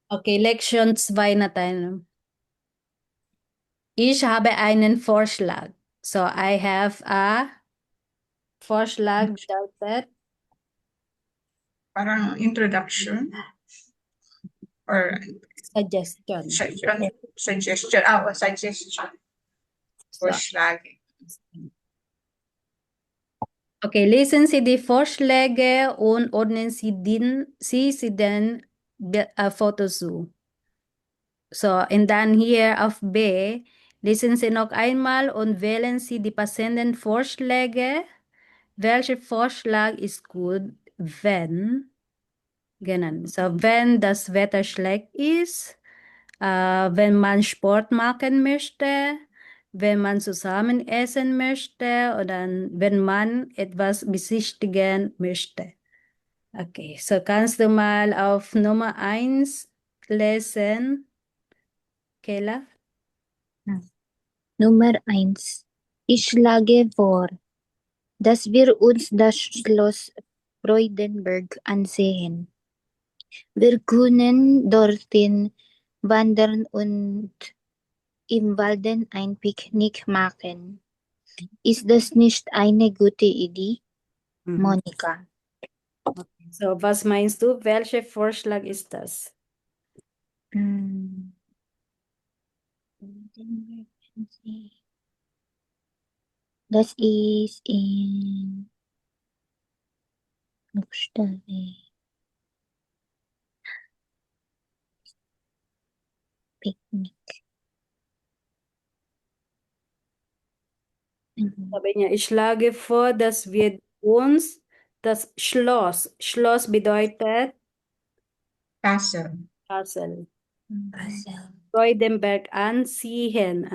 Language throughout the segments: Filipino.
Okay, Lektion 2 na tayo. Ich habe einen Vorschlag. So, I have a Vorschlag bedeutet Parang introduction or suggestion. suggestion. Suggestion. So, Vorschlag. okay, lesen Sie die Vorschläge und ordnen Sie den Fotos zu. So, und dann hier auf B, lesen Sie noch einmal und wählen Sie die passenden Vorschläge. Welcher Vorschlag ist gut, wenn, genau, so wenn das Wetter schlecht ist, wenn man Sport machen möchte, wenn man zusammen essen möchte oder wenn man etwas besichtigen möchte. Okay, so kannst du mal auf Nummer 1 lesen, Kayla? Nummer 1. Ich schlage vor, dass wir uns das Schloss Freudenberg ansehen. Wir können dorthin wandern und im Walden ein Picknick machen. Ist das nicht eine gute Idee, Monika? Okay. So, was meinst du? Welcher Vorschlag ist das? Das ist in Buchstabe. Picknick. Sabi niya, ich schlage vor, dass wir uns das Schloss bedeutet Castle. Castle, Basel. Freudenberg ansehen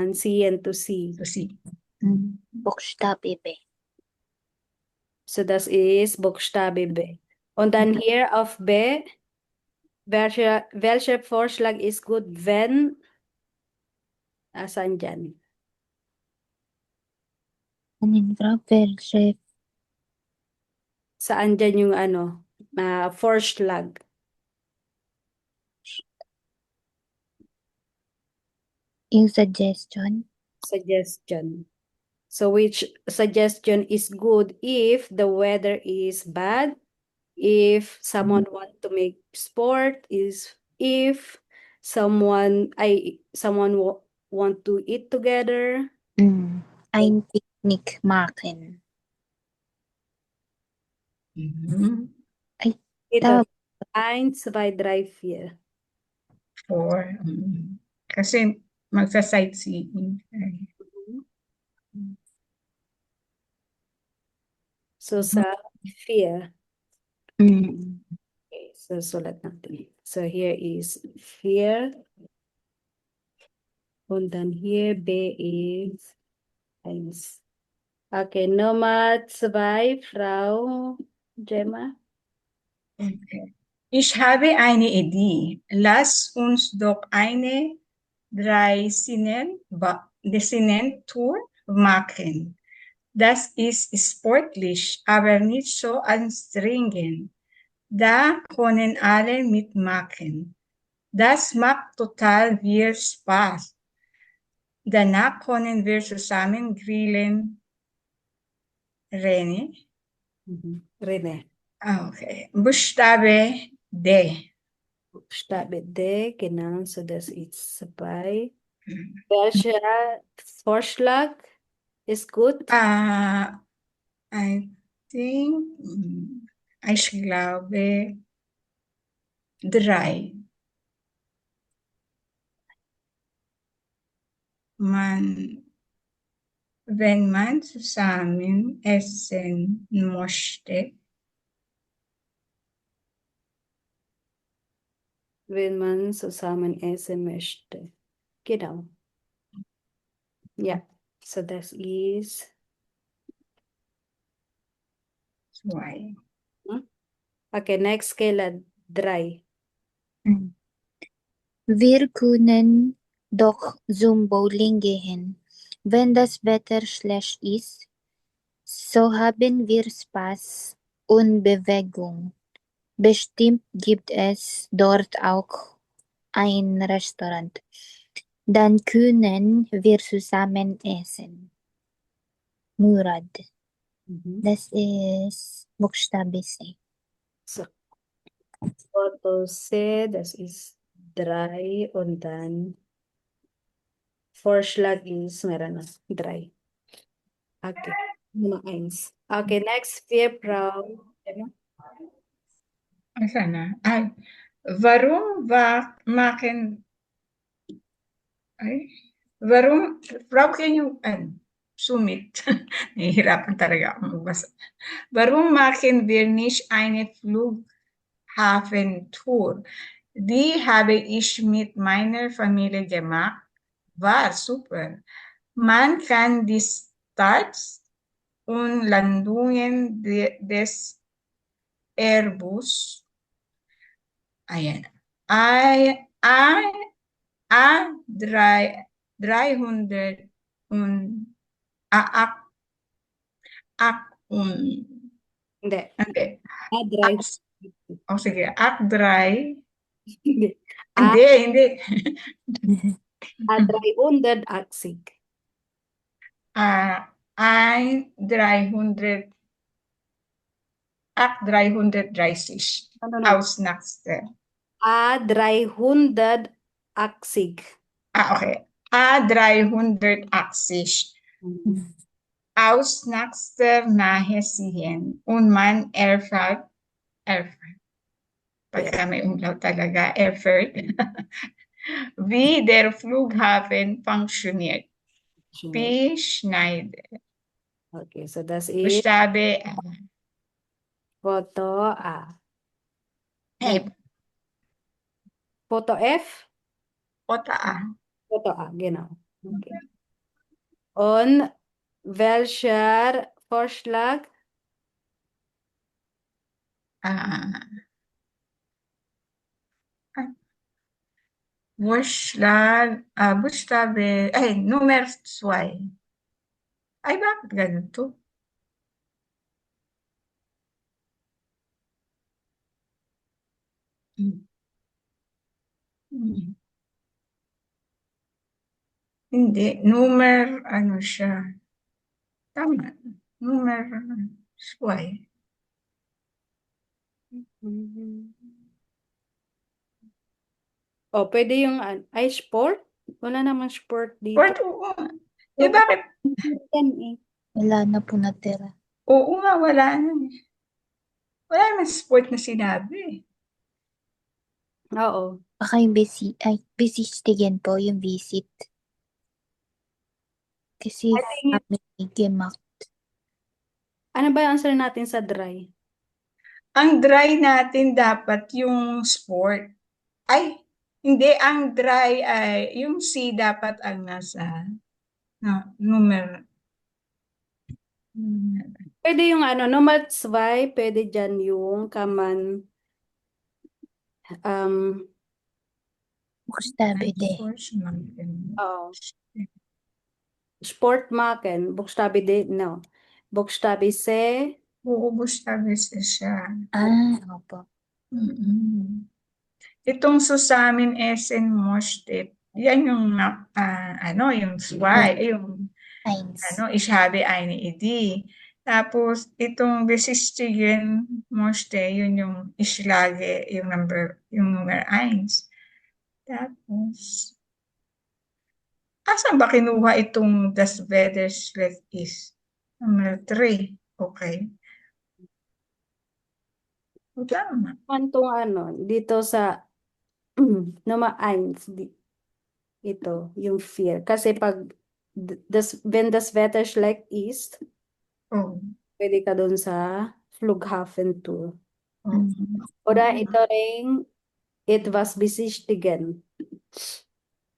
to see. To see. Buchstabe B. So das ist Buchstabe B. Und dann hier auf B, welcher Vorschlag ist gut, wenn, asan dyan? Anin Frau, welche Saan dyan yung ano, Vorschlag? yung suggestion? Suggestion. So which suggestion is good if the weather is bad, if someone want to make sport, is if someone want to eat together. Ein Picknick machen. Ay, Ito, tama. 1, 2, 3, 4. 4. Kasi magsa-sightseeing. So sa 4. Mm. Okay, so sulat natin. So here is 4. And then here B is 1. Okay, Nummer 2, Frau Gemma. Okay. Ich habe eine Idee. Lass uns doch eine Dreisinnen-Tour machen. Das ist sportlich, aber nicht so anstrengend. Da können alle mitmachen. Das macht total viel Spaß. Danach können wir zusammen grillen. Rene? Rene. Okay. Buchstabe D. Buchstabe D, genau, so das ist 2. Welcher Vorschlag ist gut? I think, ich glaube, 3. Wenn man zusammen essen möchte, Wenn man zusammen essen möchte. Genau. Ja, so das ist 2. Okay, next Kayla, 3. Wir können doch zum Bowling gehen, wenn das Wetter schlecht ist. So haben wir Spaß und Bewegung. Bestimmt gibt es dort auch ein Restaurant. Dann können wir zusammen essen. Murad. Das ist Buchstabe C. So, Foto C, das ist 3 und dann Vorschlag ist meron na 3. Okay, Nummer 1. Okay, next, Frau. Ano? Asan na? Ay, warum machen, warum, brauchen you, Sumit. Nahihirapan talaga ako magbasa. Warum machen wir nicht eine Flughafentour? Die habe ich mit meiner Familie gemacht. War super. Man kann die Starts und Landungen des Airbus, ayan, A300 und Hindi. hindi. A3. Sige, A3, Hindi. hindi. A380. A300, A330 Ano? Ausnaxter. A380. Okay. A380 Ausnaxter nahe sehen und man erfährt, pagka may umlaut talaga, erfährt, wie der Flughafen funktioniert. P. Schneider. Okay, so das ist Buchstabe Foto A. F. Foto F? Foto A. Foto A, genau. Okay. Und welcher Vorschlag? Buchstabe, Nummer 2. Ay, bakit ganito? Hindi. Number, ano siya? Tama. Number, Y. Oh, pwede yung ay sport? Wala namang sport dito. Sport, oo. Bakit? Yan eh. Wala na po natira. Oo nga, wala na. Wala naman sport na sinabi. Oo. Baka yung besichtigen po, yung visit. Kasi family gemacht. Ano ba yung answer natin sa dry? Ang dry natin dapat yung sport. Ay, hindi. Ang dry ay, yung C dapat ang nasa number. Pwede yung Nummer 2, pwede dyan yung kaman Buchstabe D. Sportmaken, Buchstabe D, no. Buchstabe C. Oo, buchstabe C siya. Opo. Itong Susamin Essen Moschtet, yan yung yung SWAY, yung Eins. ich habe eine Idee. Tapos itong Besichtigen Mochte, yun yung ich lage, yung number 1. Tapos asan ba kinuha itong das Wetter schlecht ist? Number 3. Okay. Tama. Antong dito sa Nummer 1, ito, yung fear. Kasi pag wenn das Wetter schlecht ist, pwede ka dun sa Flughafen Tour. Oder ito rin, etwas besichtigen.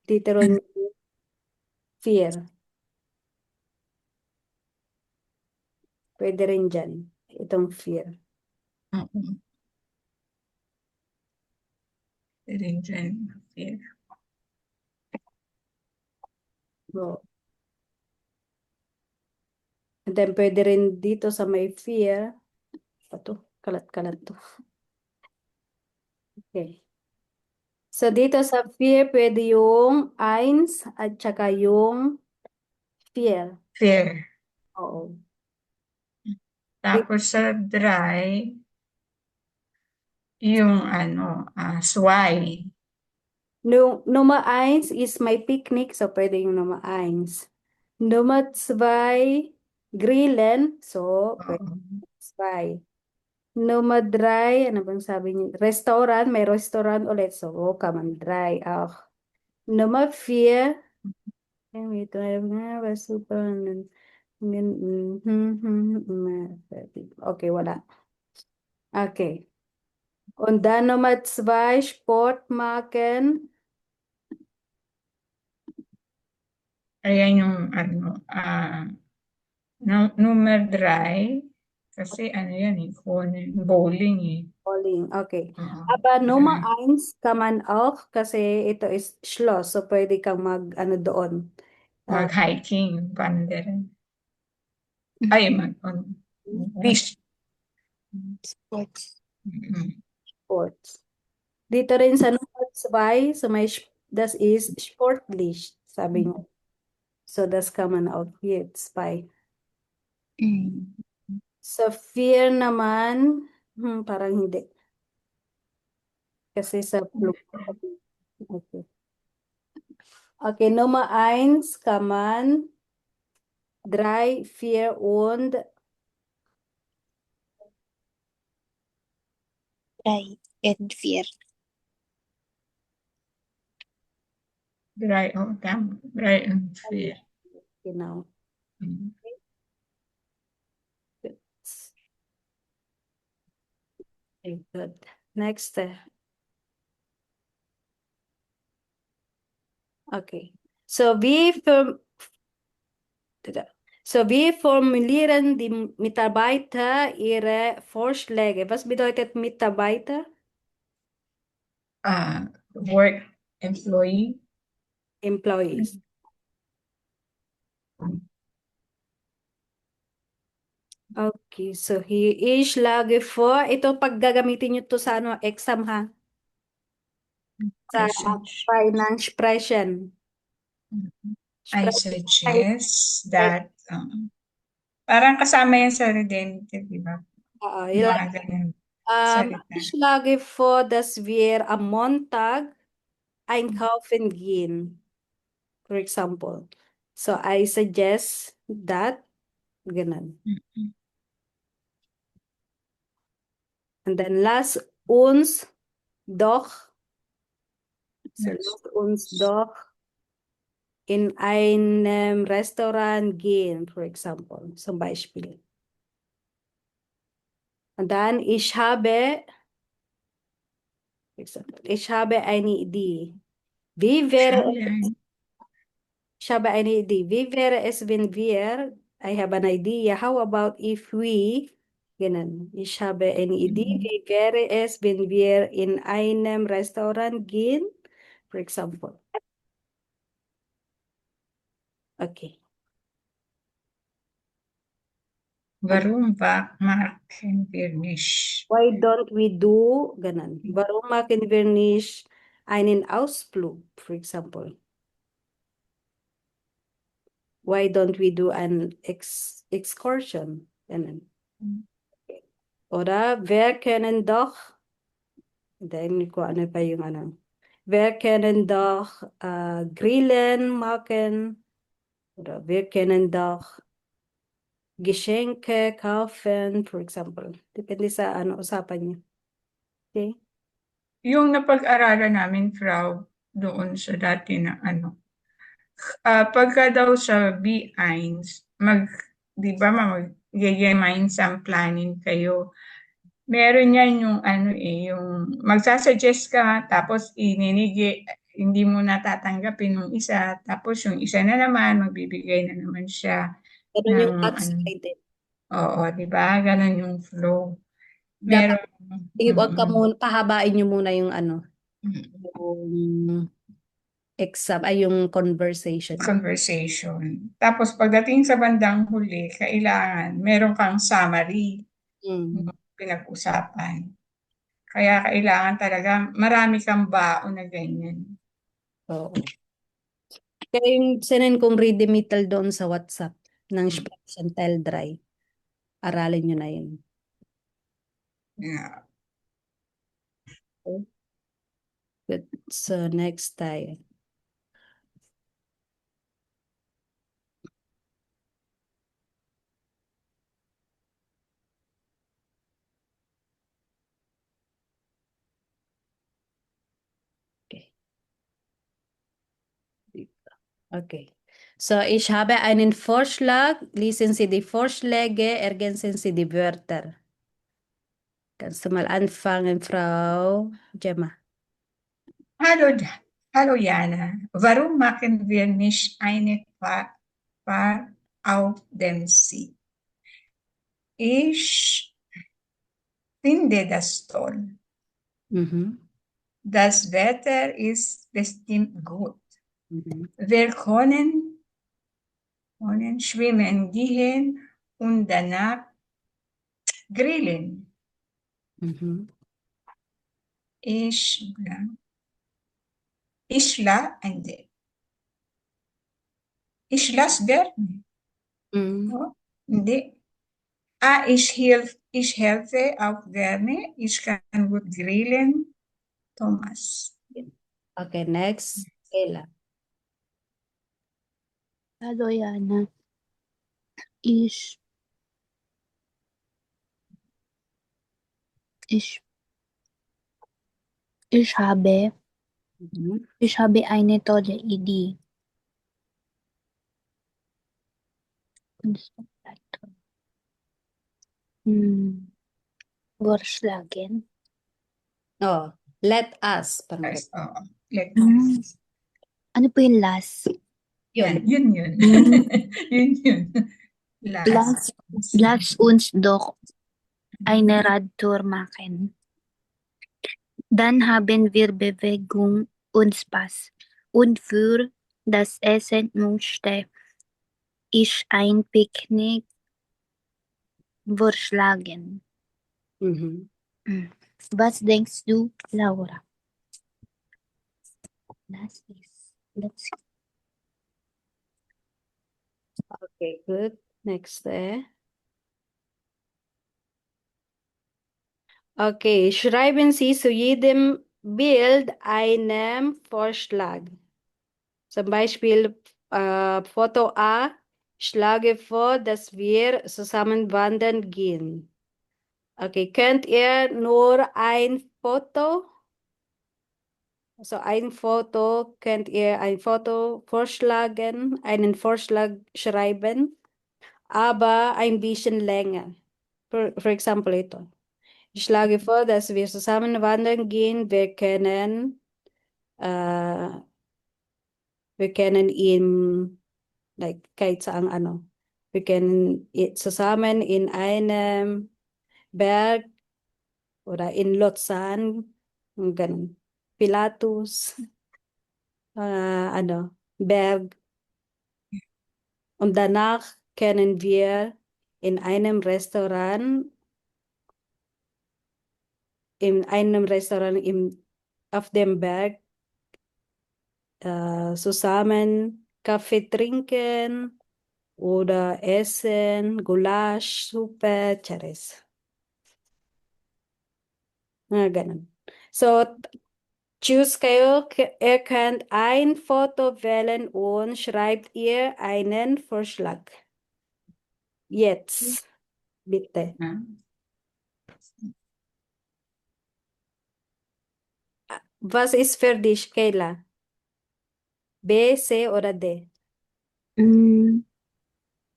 Dito rin fear. Pwede rin dyan, itong fear. Pwede rin dyan, fear. So, and then pwede rin dito sa may fear. Kalat-kalat to. Okay. So, dito sa fear, pwede yung eins at saka yung fear. Fear. Oo. Tapos sa dry, yung swai. Nummer eins is may picnic, so pwede yung nummer eins. Nummer zwei, grillen, so pwede Oo. zwei. Nummer drei, ano bang sabi niyo? Restaurant, may restaurant ulit, so kann man drei auch. Nummer vier, ito na ba super, okay, wala. Okay. Und dann Nummer zwei, Sport machen. Ayan yung number dry. Kasi yan bowling eh. Bowling, okay. Oo. Aber Nummer eins kann man auch, kasi ito is Schloss, so pwede kang doon. Mag-hiking, pander. Ay, beach. Sports. Sports. Dito rin sa Nummer zwei, so das ist sportlich, sabi niya. So das kann man auch jetzt bei. Sa fear naman, parang hindi. Kasi sa okay. Okay, Nummer eins kann man 3, 4 und 3 and 4. Dry, tama. Dry and fear. genau. Okay, good. Next. Okay. So wir formulieren die Mitarbeiter ihre Vorschläge. Was bedeutet Mitarbeiter? Work employee. Employees. Okay, so ich schlage vor, ito pag gagamitin nyo to sa exam ha? Sa finance expression. I suggest that parang kasama yan sa redemptive, di ba? Mga ganun salita. Ich schlage vor, dass wir am Montag einkaufen gehen. For example. So I suggest that. Ganun. And then lass uns doch. So lass uns doch in einem Restaurant gehen, for example. Zum Beispiel. Und dann ich habe eine Idee. Wie wäre Ich habe eine Idee. Wie wäre es, wenn wir, I have an idea, how about if we, ganun, ich habe eine Idee, wie wäre es, wenn wir in einem Restaurant gehen, for example. Okay. Warum machen wir nicht? Why don't we do, ganun, warum machen wir nicht einen Ausflug, for example. Why don't we do an excursion, ganun. Oder wir können doch, hindi ko ano pa yung ano. Wir können doch grillen machen. Oder wir können doch Geschenke kaufen, for example. Depende sa usapan niyo. Okay? Yung napag-aralan namin, Frau, doon sa dati na pagka daw sa B1, di ba, mag-gemeinsam planning kayo. Meron yan yung yung magsasuggest ka, tapos hindi mo natatanggapin yung isa, tapos yung isa na naman, magbibigay na naman siya. Ganun yung outside. Oo, di ba? Ganun yung flow. Dapat, huwag ka muna, pahabain nyo muna yung yung exam, ay yung conversation. Tapos pagdating sa bandang huli, kailangan meron kang summary pinag-usapan. Kaya kailangan talaga marami kang baon na ganyan. Oo. Kaya yung sinend kong readimital doon sa WhatsApp ng Sprechen Dry. Aralin nyo na yun. Yeah. Okay. Good. So, next tayo. Okay. Okay. So, ich habe einen Vorschlag. Lesen Sie die Vorschläge, ergänzen Sie die Wörter. Kannst du mal anfangen, Frau Gemma? Hallo Jana, warum machen wir nicht eine Fahrt auf dem See? Ich finde das toll. Mhm. Das Wetter ist bestimmt gut. Mhm. Wir können schwimmen gehen und danach grillen. Mhm. Ich las gerne. Mhm. Oh, hindi. Ich helfe auch gerne. Ich kann gut grillen. Thomas. Okay, next. Kayla. Hallo Jana. Ich habe Mhm. eine tolle Idee. Vorschlagen. Oh, let us. Parang Yes, let Mm. us. Ano po yung last? Yan, yun. yun. Mm. Yun. Lass uns doch eine Radtour machen. Dann haben wir Bewegung und Spaß. Und für das Essen musste ich ein Picknick vorschlagen. Mhm. Was denkst du, Laura? Let's see. Okay, good. Next. Okay, schreiben Sie zu jedem Bild einen Vorschlag. Zum Beispiel Foto A. Schlage vor, dass wir zusammen wandern gehen. Okay, könnt ihr nur ein Foto? Also ein Foto, könnt ihr ein Foto vorschlagen, einen Vorschlag schreiben, aber ein bisschen länger. For example, ito. Ich schlage vor, dass wir zusammen wandern gehen. Wir können ihm, like, kahit saang ano, wir können zusammen in einem Berg oder in Luzern, ganun. Pilatus, Berg. Und danach können wir in einem Restaurant auf dem Berg zusammen Kaffee trinken oder essen, Gulasch, Suppe, Charis. Ganun. So, choose kayo. Ihr könnt ein Foto wählen und schreibt ihr einen Vorschlag. Jetzt, bitte. Was ist für dich, Kayla? B, C oder D?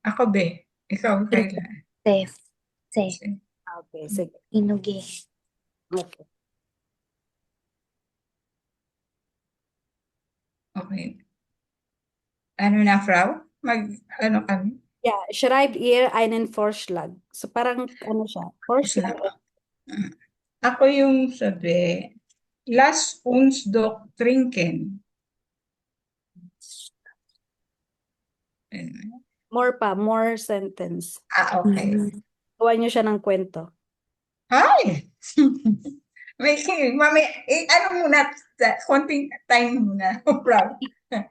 Ako, be. Ikaw, Kayla. C. Okay, sige. Inugi. Okay. Okay. Ano na, Frau? Ano kami? Ja, schreibt ihr einen Vorschlag. So parang ano siya? Vorschlag. Ako yung sabi, lass uns doch trinken. More sentence. Okay. Gawa niyo siya ng kwento. Hi! May, ano muna, konting time muna. Proud.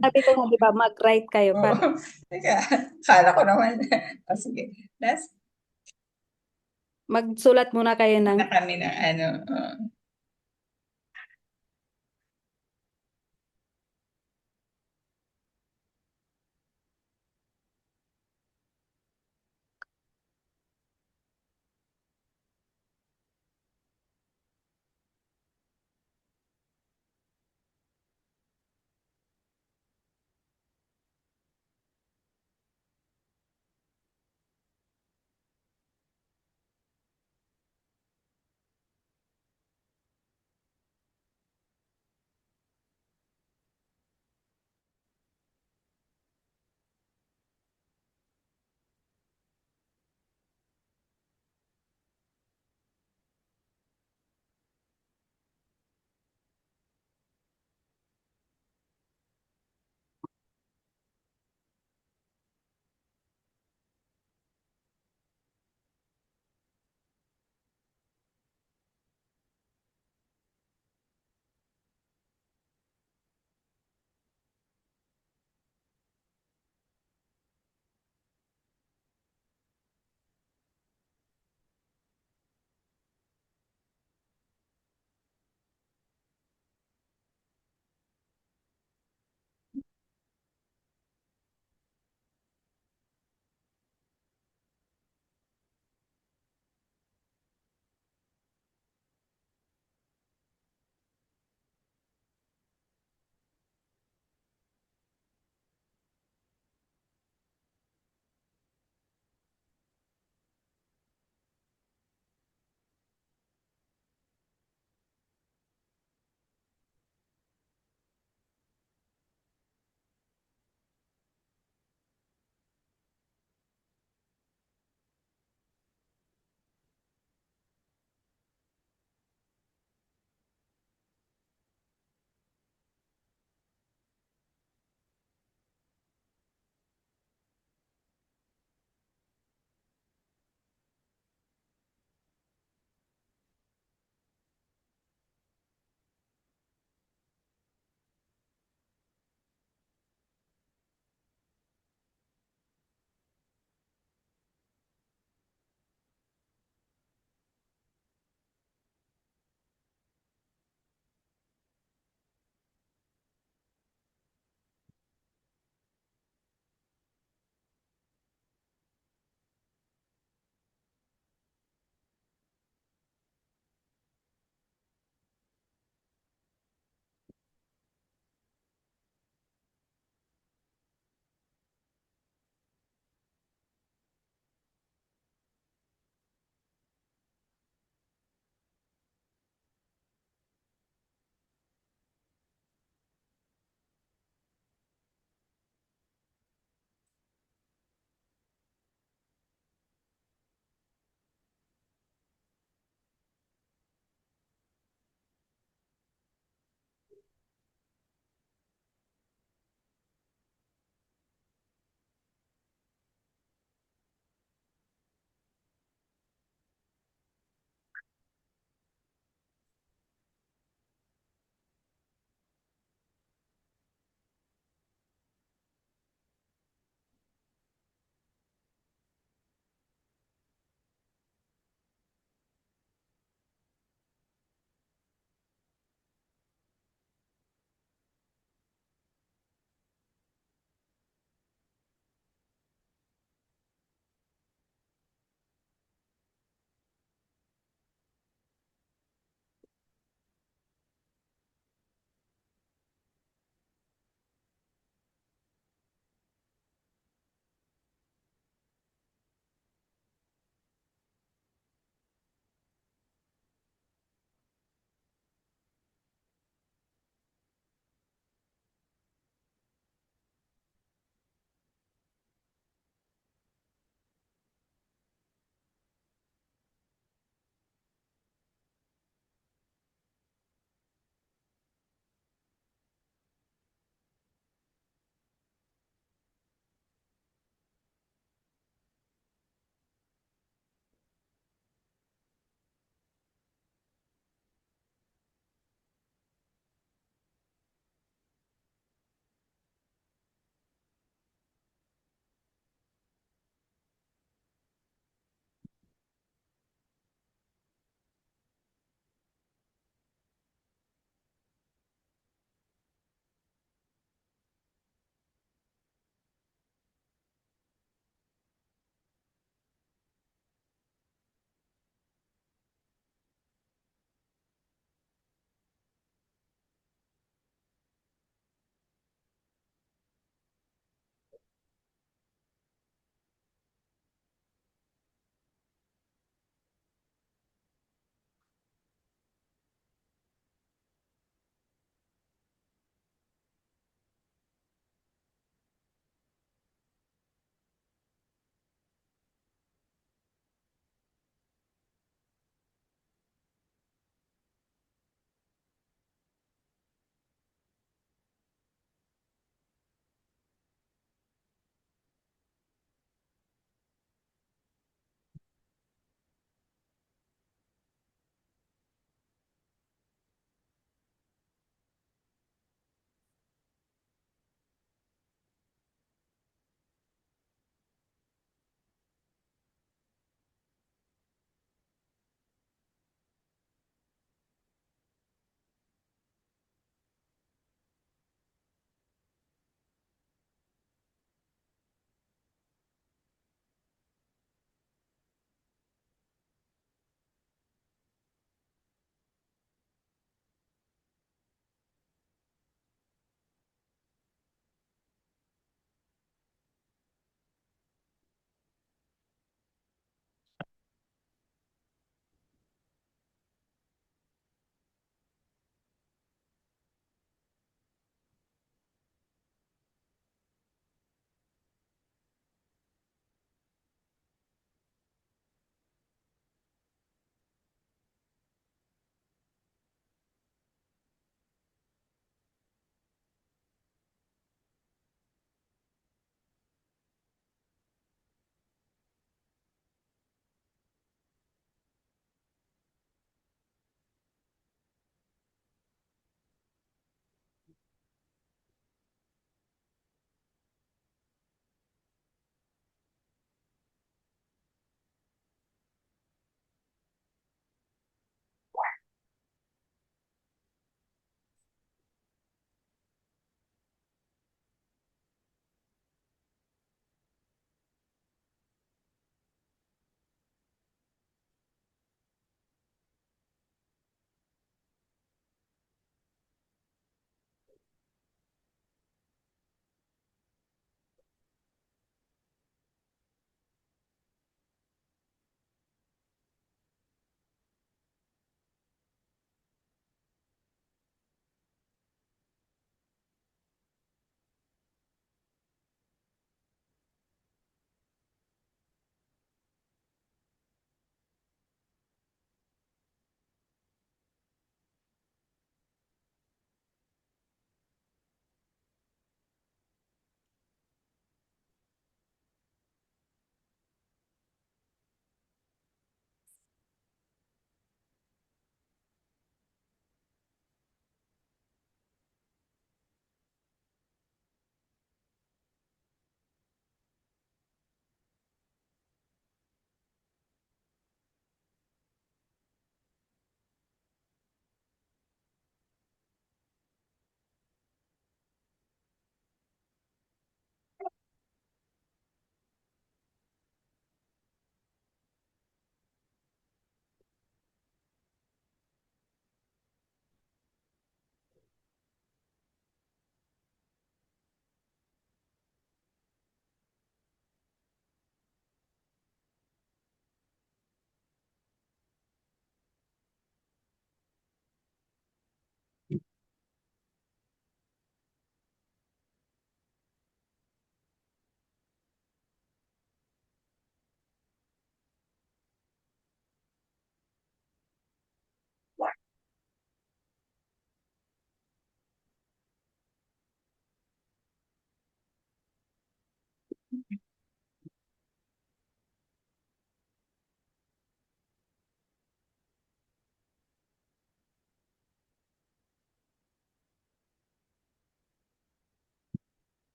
Sabi ko nga, di ba, mag-write kayo. Oo. Para Teka, kala ko naman. Sige. magsulat muna kayo ng Na kami ng ano.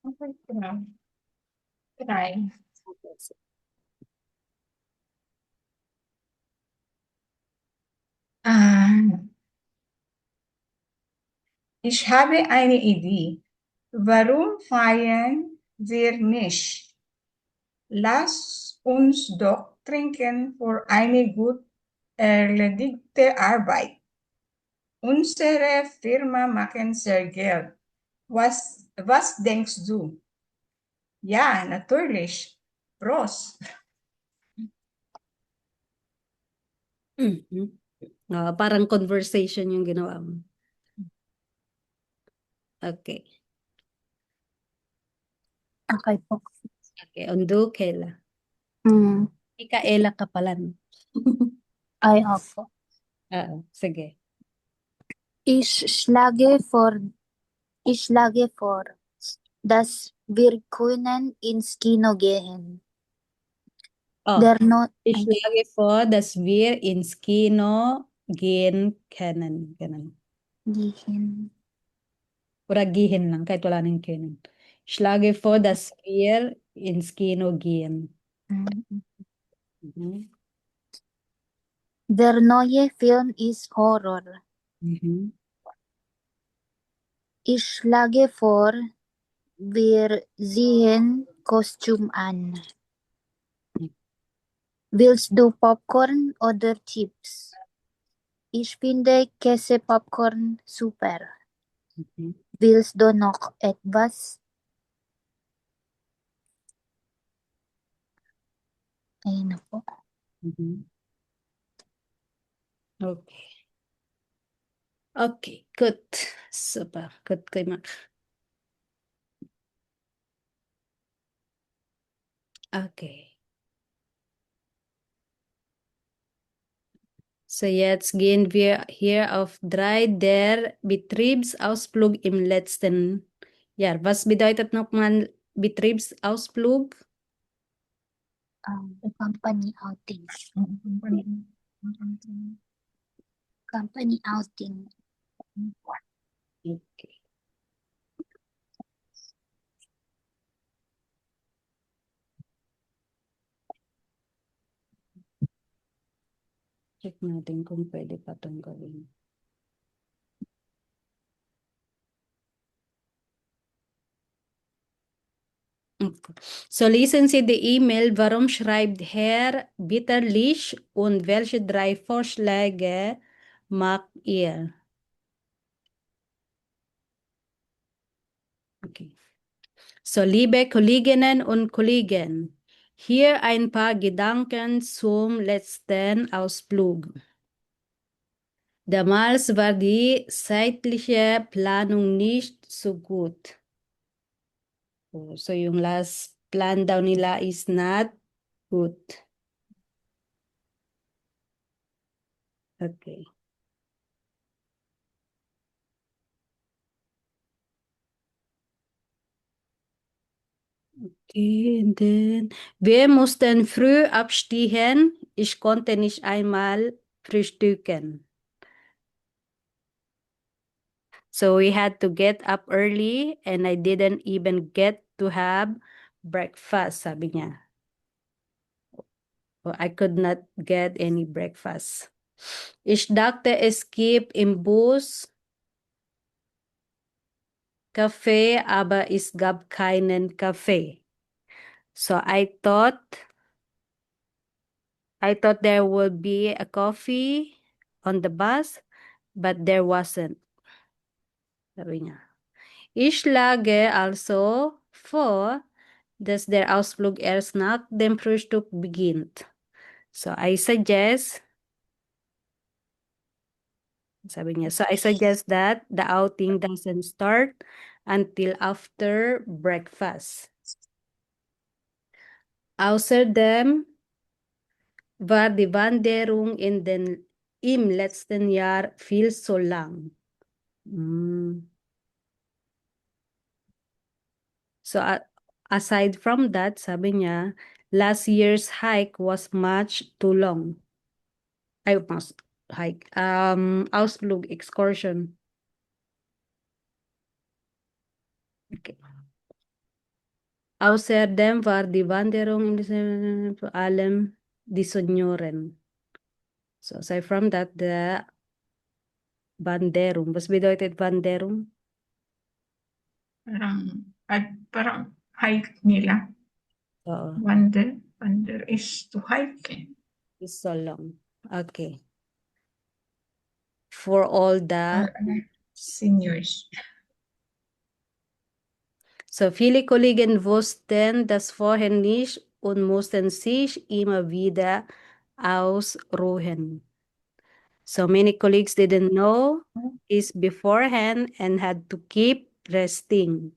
Okay, try. Ich habe eine Idee. Warum feiern wir nicht? Lass uns doch trinken für eine gut erledigte Arbeit. Unsere Firma machen sehr Geld. Was denkst du? Ja, natürlich. Prost. Mhm. Parang conversation yung ginawa mo. Okay. Okay po. Okay, undo, Kayla. Mm. Ikaela ka pala, no? Ay, opo. Sige. Ich schlage vor, dass wir können ins Kino gehen. Oh, Der no ich schlage vor, dass wir ins Kino gehen können. Ganun. gehen. Oder gehen lang, kahit wala nang können. Ich schlage vor, dass wir ins Kino gehen. Mm. Mhm. Der neue Film ist Horror. Mhm. Ich schlage vor, wir ziehen Kostüm an. Willst du Popcorn oder Chips? Ich finde Käsepopcorn super. Mhm. Willst du noch etwas? Ayun na po. Mhm. Okay. Okay, good. Super. Good kay Mac. Okay. So jetzt gehen wir hier auf 3 der Betriebsausflug im letzten Jahr. Was bedeutet nochmal Betriebsausflug? Company outing. Company outing. Okay. Check natin kung pwede pa itong gawin. Okay. So lesen Sie die E-Mail. Warum schreibt Herr Bitterlich und welche 3 Vorschläge macht ihr? Okay. So, liebe Kolleginnen und Kollegen, hier ein paar Gedanken zum letzten Ausflug. Damals war die zeitliche Planung nicht so gut. Oh, so yung last plan daw nila is not good. Okay. Okay, and then, wir mussten früh abstehen. Ich konnte nicht einmal frühstücken. So we had to get up early and I didn't even get to have breakfast, sabi niya. So I could not get any breakfast. Ich dachte, es gibt im Bus Kaffee, aber es gab keinen Kaffee. So I thought there would be a coffee on the bus, but there wasn't. Sabi niya. Ich schlage also vor, dass der Ausflug erst nach dem Frühstück beginnt. So I suggest, sabi niya, so I suggest that the outing doesn't start until after breakfast. Außerdem war die Wanderung im letzten Jahr viel zu lang. So aside from that, sabi niya, last year's hike was much too long. I must hike. Ausflug, excursion. Okay. Außerdem war die Wanderung vor allem die Senioren. So aside from that, the Wanderung. Was bedeutet Wanderung? Parang hike nila. Oo. Wander is to hike. Is so long. Okay. For all the Seniors. So viele Kollegen wussten das vorher nicht und mussten sich immer wieder ausruhen. So many colleagues didn't know this beforehand and had to keep resting.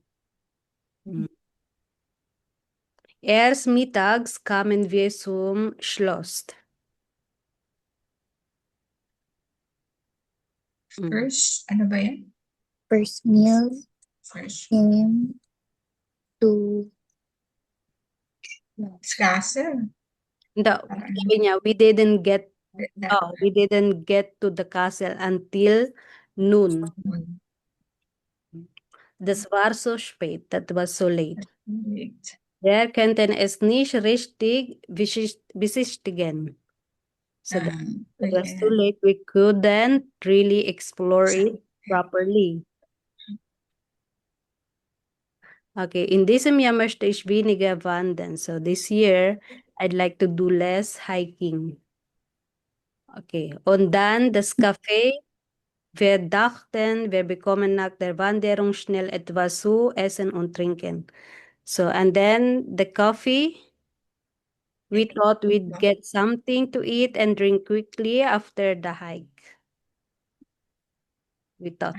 Erst mittags kamen wir zum Schloss. First, ano ba yan? First meal First. came to Castle. No, sabi niya, we didn't get to the castle until noon. Das war so spät, that was so late. Wir könnten es nicht richtig besichtigen. So that it was too late. We couldn't really explore it properly. Okay, in diesem Jahr möchte ich weniger wandern. So this year, I'd like to do less hiking. Okay, und dann das Café. Wir dachten, wir bekommen nach der Wanderung schnell etwas zu essen und trinken. So, and then the coffee, we thought we'd get something to eat and drink quickly after the hike. We thought.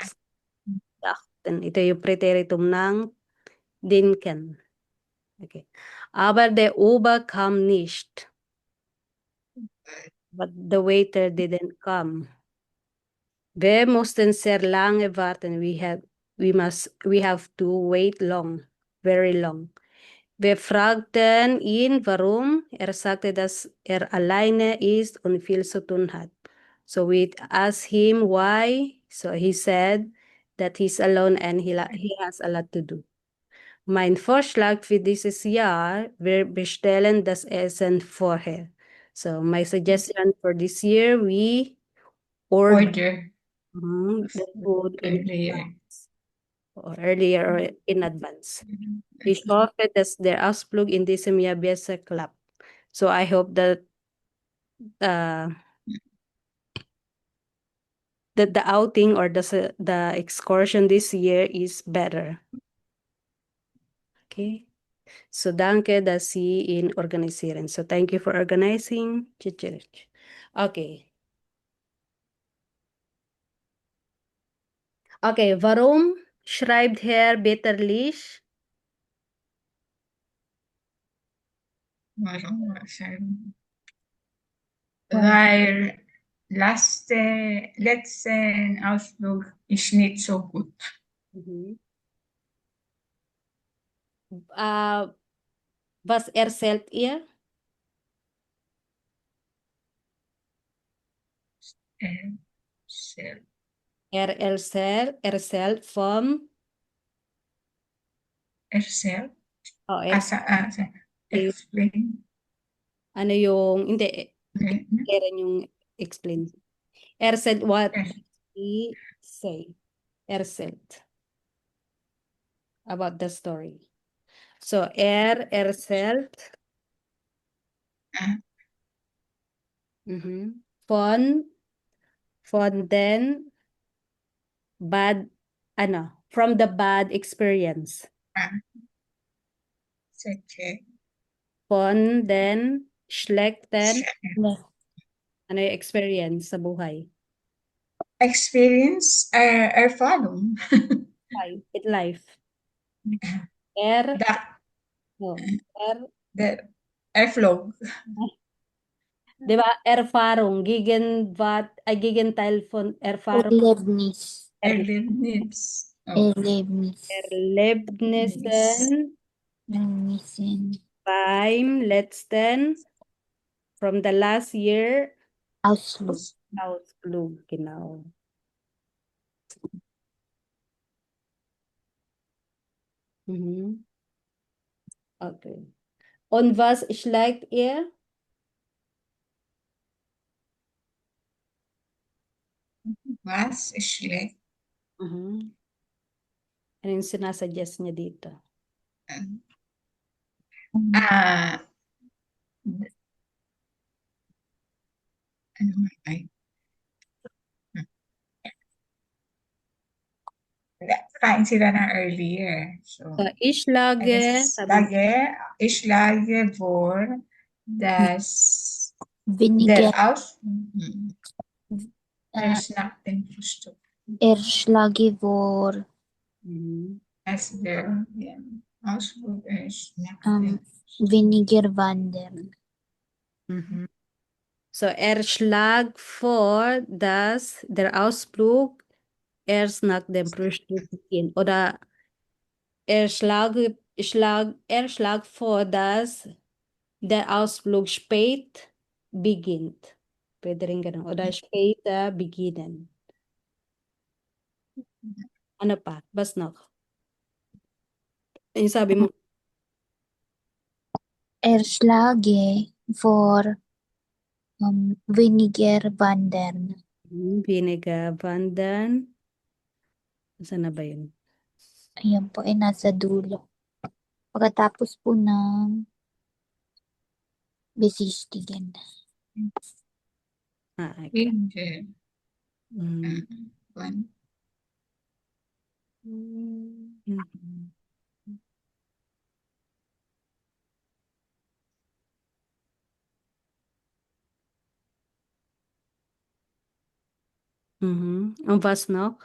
Dachten, ito yung Präteritum ng denken. Okay. Aber der Ober kam nicht. But the waiter didn't come. Wir mussten sehr lange warten. We have to wait long, very long. Wir fragten ihn, warum. Er sagte, dass er alleine ist und viel zu tun hat. So we asked him why. So he said that he's alone and he has a lot to do. Mein Vorschlag für dieses Jahr, wir bestellen das Essen vorher. So my suggestion for this year, we order Order the food in earlier. advance or earlier or in advance. Ich hoffe, dass der Ausflug in diesem Jahr besser klappt. So I hope that that the outing or the excursion this year is better. Okay. So danke, dass Sie ihn organisieren. So thank you for organizing. Okay. Okay, warum schreibt Herr Bitterlich? Warum? Weil letzten Ausflug ist nicht so gut. Mhm. Was erzählt ihr? Erzählt vom Erzählt? oh, Explain. ano yung hindi Okay. yung explain. Erzählt what Yes. he say. Erzählt about the story. So erzählt von den from the bad experience. Okay. Von den schlechten Le- experience sa buhay. Experience Erfahrung. Life. Erflog. Di ba? Erfahrung. Gegenteil von Erfahrung. Erlebnis. Erlebnis. Erlebnis. Erlebnissen Erlebnissen. beim letzten, from the last year, Ausflug. Ausflug, genau. Okay. Und was schlägt ihr? Was schlägt? Ano yung sinasuggest niya dito? Kain sila ng earlier. So, Ich schlage, ich schlage vor, dass Weniger. der nach dem Frühstück. Schlage vor. Als der Ausflug ist nach dem Weniger wandern. So schlägt vor, dass der Ausflug erst nach dem Frühstück beginnt. Oder schlägt vor, dass der Ausflug spät beginnt. Pwede rin ganun. Oder später beginnen. Ano pa? Was noch? Yung sabi mo? Schlage vor weniger wandern. Weniger wandern. Saan na ba yun? Ayan po, nasa dulo. Pagkatapos po ng besichtigen. Okay. Und was noch?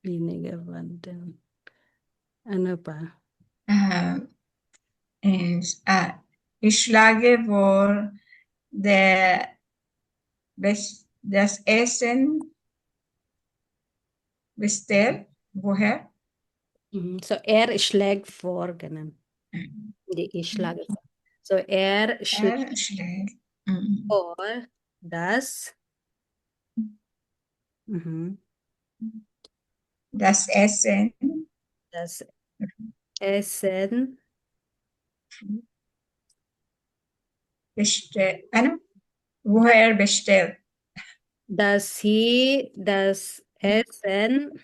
Weniger wandern. Ano pa? Ich schlage vor, das Essen bestellt. Woher? So schlägt vor, ganun. Hindi ich schlage vor. So schlägt for das Das Essen das Essen woher bestellt? dass sie das Essen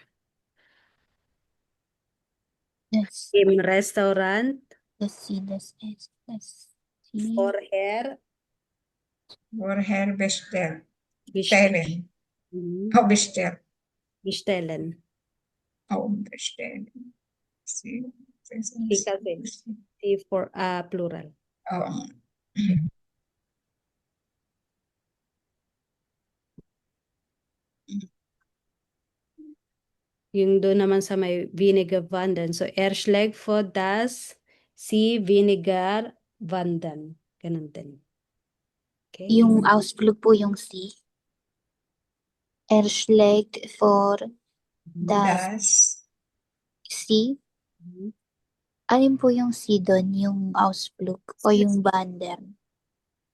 Das, im Restaurant sie vorher Woher bestellt? bestellen. Bestellt. Bestellen. Bestellen. Sie kasi si for plural. Yung doon naman sa may vinegar wandern. So, schlägt vor, dass sie weniger wandern. Ganun din. Okay. Yung Ausflug po yung C. Schlägt vor, das C. Alin po yung C doon? Yung Ausflug o yung Wandern?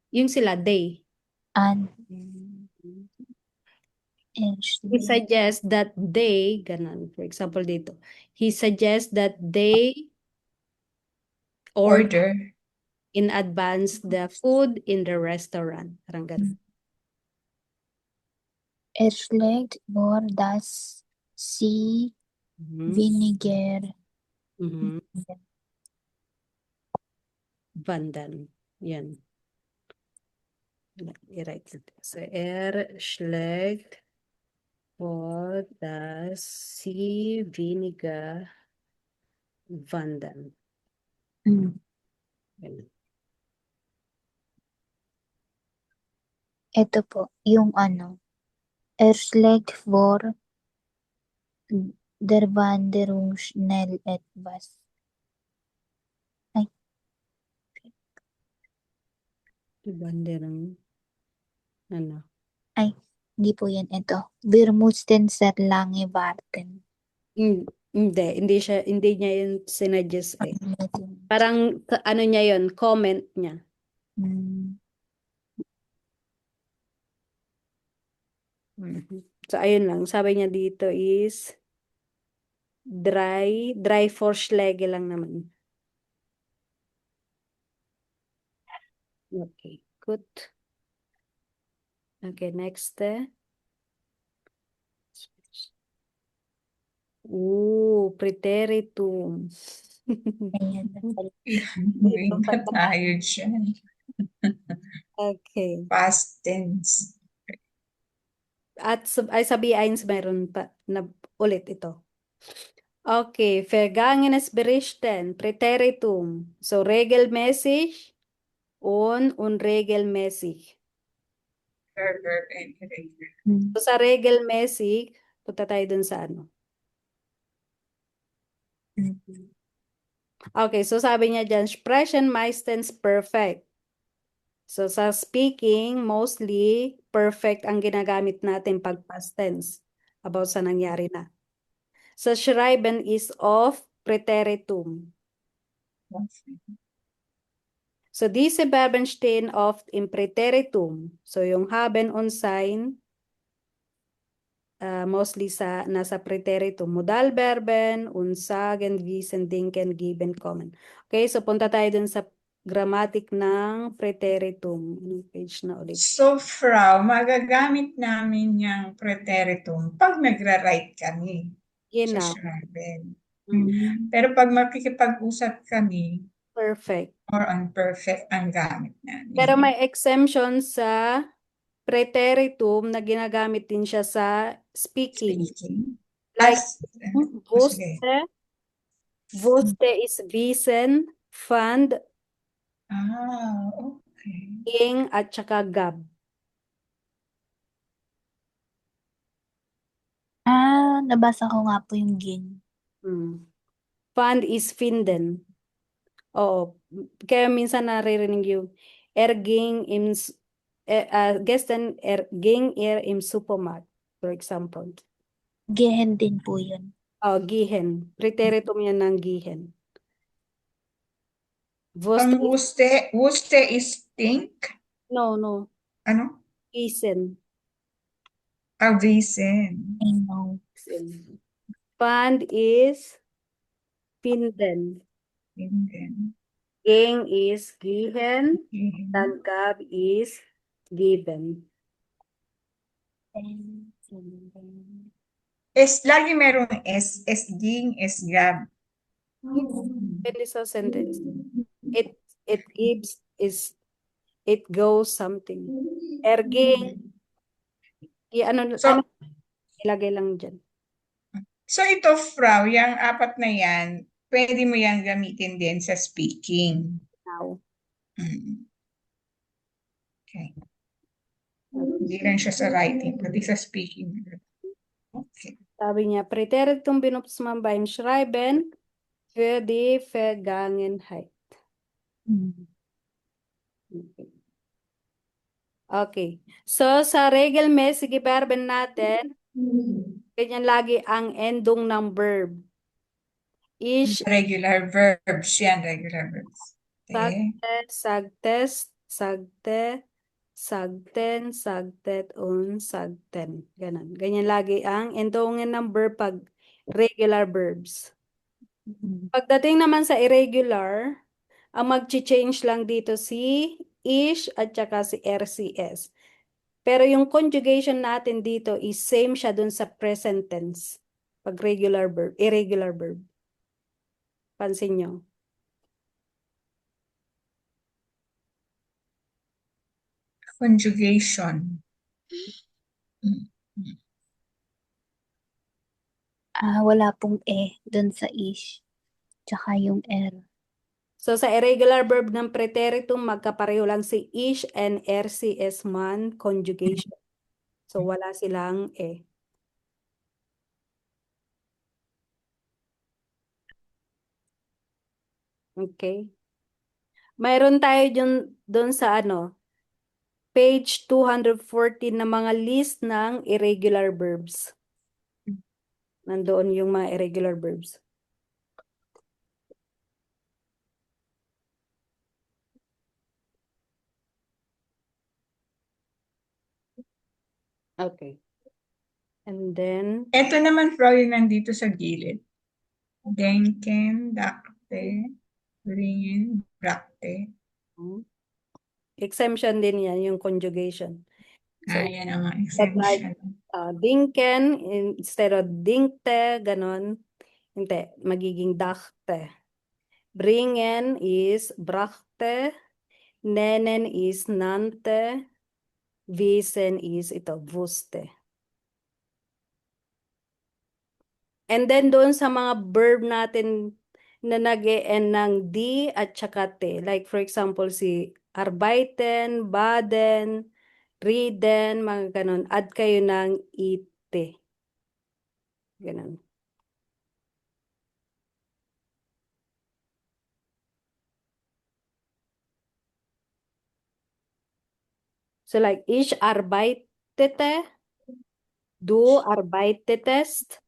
Yung sila, they. He suggests that they, ganun. For example, dito. He suggests that they order in advance the food in the restaurant. Parang ganun. Schlägt vor, dass sie weniger wandern. Yan. I-write it. So, schlägt vor, dass sie weniger wandern. Ganun. Ito po, yung schlägt vor, der Wanderung schnell etwas. Wanderung. Ano? Hindi po yan ito. Wir mussten sehr lange warten. Hindi niya yun sinadjust eh. Parang, ano niya yun, comment niya. So, ayun lang. Sabi niya dito is dry Vorschläge lang naman. Okay, good. Okay, next. Preteritum. Tayo dyan. Okay. Past tense. At ay sabihin meron pa na ulit ito. Okay, vergangenes Berichten, Präteritum. So regelmäßig und unregelmäßig. Verb and irregular. So sa regelmäßig, punta tayo dun sa ano. Okay, so sabi niya dyan, sprechen meistens perfect. So sa speaking, mostly perfect ang ginagamit natin pag past tense about sa nangyari na. Sa schreiben is of Präteritum. So diese Verben stehen oft im Präteritum. So yung haben und sein, mostly nasa Präteritum. Modalverben und sagen, wissen, denken, geben, kommen. Okay, so punta tayo dun sa grammatic ng Präteritum. Anong page na ulit? So, Frau, magagamit namin yung preteritum pag nagra-write kami sa schreiben. Pero pag makikipag-usap kami, Perfect. or unperfect ang gamit namin. Pero may exemption sa preteritum na ginagamit din siya sa speaking. Like, wusste is wissen, fand, okay. ging, at saka gab. Nabasa ko nga po yung ging. Fand is finden. Oo. Kaya minsan naririnig yung ging im gestern ging im Supermarkt, for example. Gehen din po yun. Gihen. Preteritum yan ng gihen. Ang wuste is think. No. Ano? Isen. Avisen. I know. Fund is finden. Finden. Ging is given. Given. Tanggap is given. Lagi merong S. Ging, gab. Depende sa sentence. It gives is it goes something. Erging, ano So, ilagay lang dyan. so ito, Frau, yung apat na yan, pwede mo yan gamitin din sa speaking. Now. Okay. Hindi lang siya sa writing, pati sa speaking. Okay. Sabi niya, Präteritum benutzt man beim Schreiben für die Vergangenheit. Okay. So, sa regelmäßige Verben natin, ganyan lagi ang endung ng verb. Ish, Regular verbs yan, regular verbs. Okay. sagtes, sagte, sagten, sagtet, sagten. Ganon. Ganyan lagi ang endungen ng verb pag regular verbs. Pagdating naman sa irregular, ang mag-change lang dito si ish at saka si RCS. Pero yung conjugation natin dito is same siya dun sa present tense. Pag regular verb, irregular verb. Pansin nyo. Conjugation. Wala pong dun sa ish. Tsaka yung So sa irregular verb ng preteritum, magkapareho lang si ish and RCS man conjugation. So wala silang e. Okay. Mayroon tayo dun sa page 214 na mga list ng irregular verbs. Nandoon yung mga irregular verbs. Okay. And then, Ito naman, Frau, yung nandito sa gilid. Denken, dakte, ringen, brakte. exemption din yan, yung conjugation. So, Yan ang like, exemption. dinken instead of dinkte, ganon. Hindi, magiging dachte. Bringen is brachte. Nenen is nante. Wissen is ito, wusste. And then doon sa mga verb natin na nag-e-end ng di at saka te. Like for example, si arbeiten, baden, riden, mga ganun. Add kayo ng ite. Ganun. So like, ich arbeitete, du arbeitetest,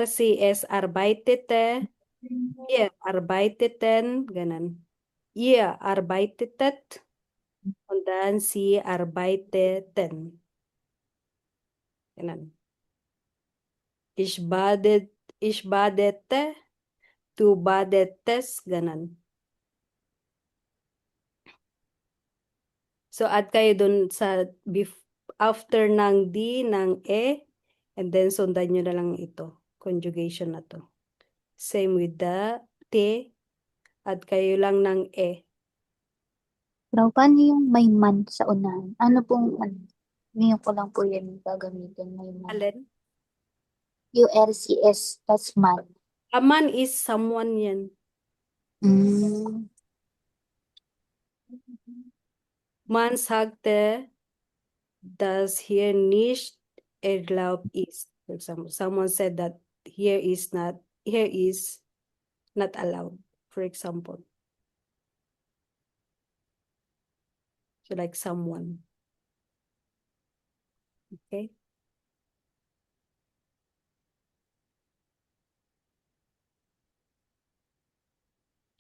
sie arbeitete, ihr arbeiteten, ganun. Ihr arbeitetet, und dann sie arbeiteten. Ganun. Ich badete, du badetes, ganun. So add kayo dun sa after ng di, ng e, and then sundan nyo na lang ito, conjugation na to. Same with the te, add kayo lang ng e. Pero paano yung may man sa unahan? Ano pong ngayon ko lang po yan gagamitin, may man. Alin? Yung RCS, tas man. A man is someone yan. Man sagte, dass hier nicht erlaubt ist. For example, someone said that here is not allowed, for example. So like someone. Okay?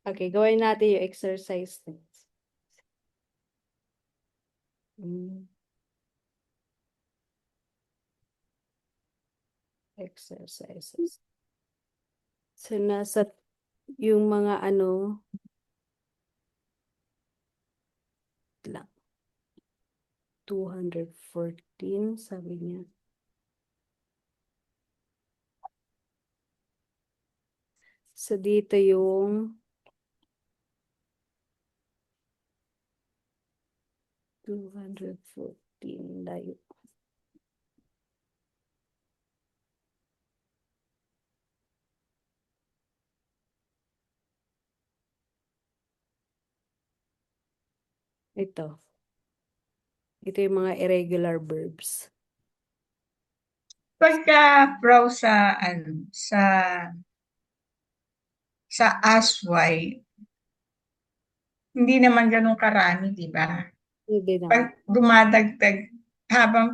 Okay, gawin natin yung exercise next. Mm. Exercises. So, nasa yung mga lang. 214, sabi niya. So, dito yung 214 layo. Ito. Ito yung mga irregular verbs. Pagka raw sa asway, hindi naman ganun karami, di ba? Hindi naman. Pag dumadagdag, habang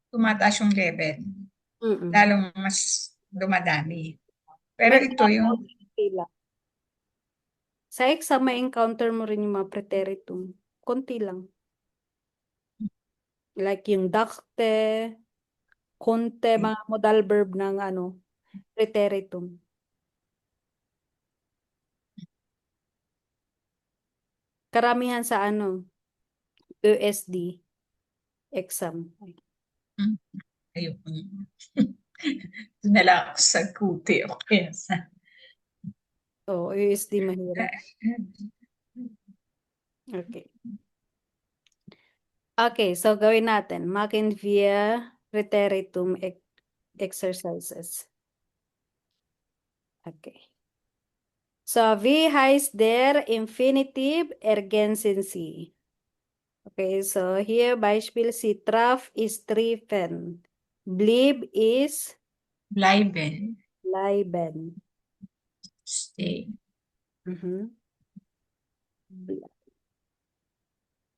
tumataas yung level, Mm-mm. lalong mas dumadami. Pero May ito yung pila. Sa exam, may encounter mo rin yung mga preteritum. Konti lang. Like yung dakte, konte, mga modal verb ng preteritum. Karamihan sa USD exam. ayoko. Doon na lang ako sa kuti o kaya sa Oh, USD mahirap. Okay. Okay, so gawin natin. Machen wir preteritum exercises. Okay. So, wie heißt der Infinitiv ergänzen Sie? Okay, so here Beispiel, sie traf ist treffen. Blieb ist bleiben, bleiben. stay. Mhm.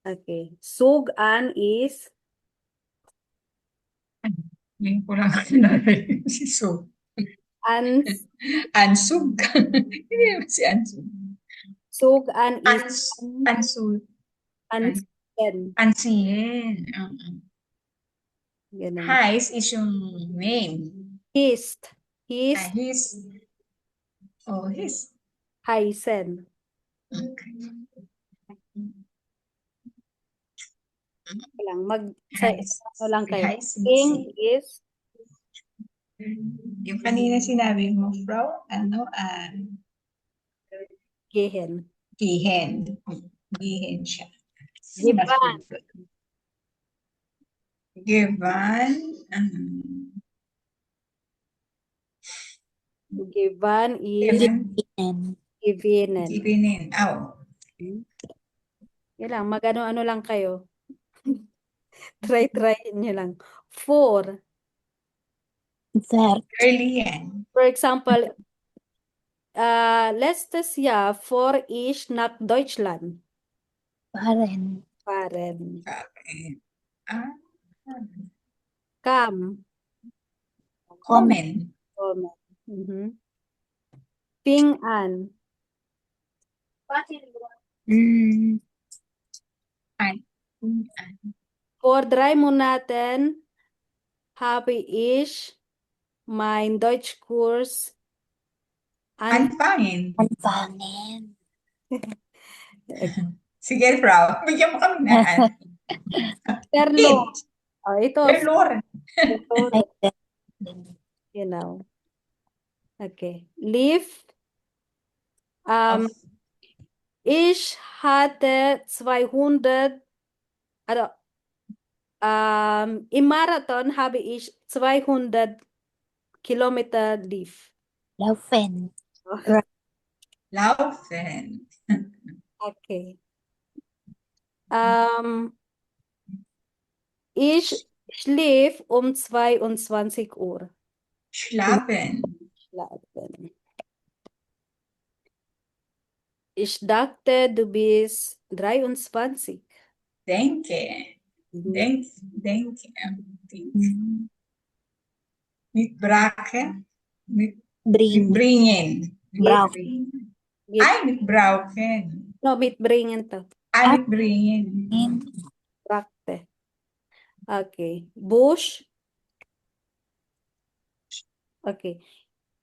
Okay. Zog an ist Ngayon ko lang narinig si Sug. ans. Ansug. Hindi naman si Ansug. Zog an ist Ansug. ansien. Ansien. Ganun. Heis is yung name. Hist. His. Heisen. Okay. Lang Heis. lang kayo. Heis. King is Yung kanina sinabi mo, Frau, gehen. Gihen. Gihen siya. Givan. Givan. Givan is givinen. Givinen. Oh. Yan lang, mag-ano lang kayo. Try nyo lang. For Early yan. For example, letztes Jahr fuhr ich nach Deutschland. Fahren. Okay. Kam. Kommen. Mhm. Fing an. Vor 3 Monaten habe ich mein Deutschkurs Anfangen. Okay. Sige, Frau. Bigyan mo kami na. Terlo. Oh, ito. Terlor. You know. Okay. Lief. Ich hatte 200, also im Marathon habe ich 200 Kilometer lief. Laufen. Okay. Ich schlief um 22 Uhr. Schlafen. Ich dachte, du bist 23. Denke. Mit Brache. Mit bringen. Brauchen. Ay, mit Brauchen. No, mit bringen to. Anbringen. Brachte. Okay. Bush. Okay.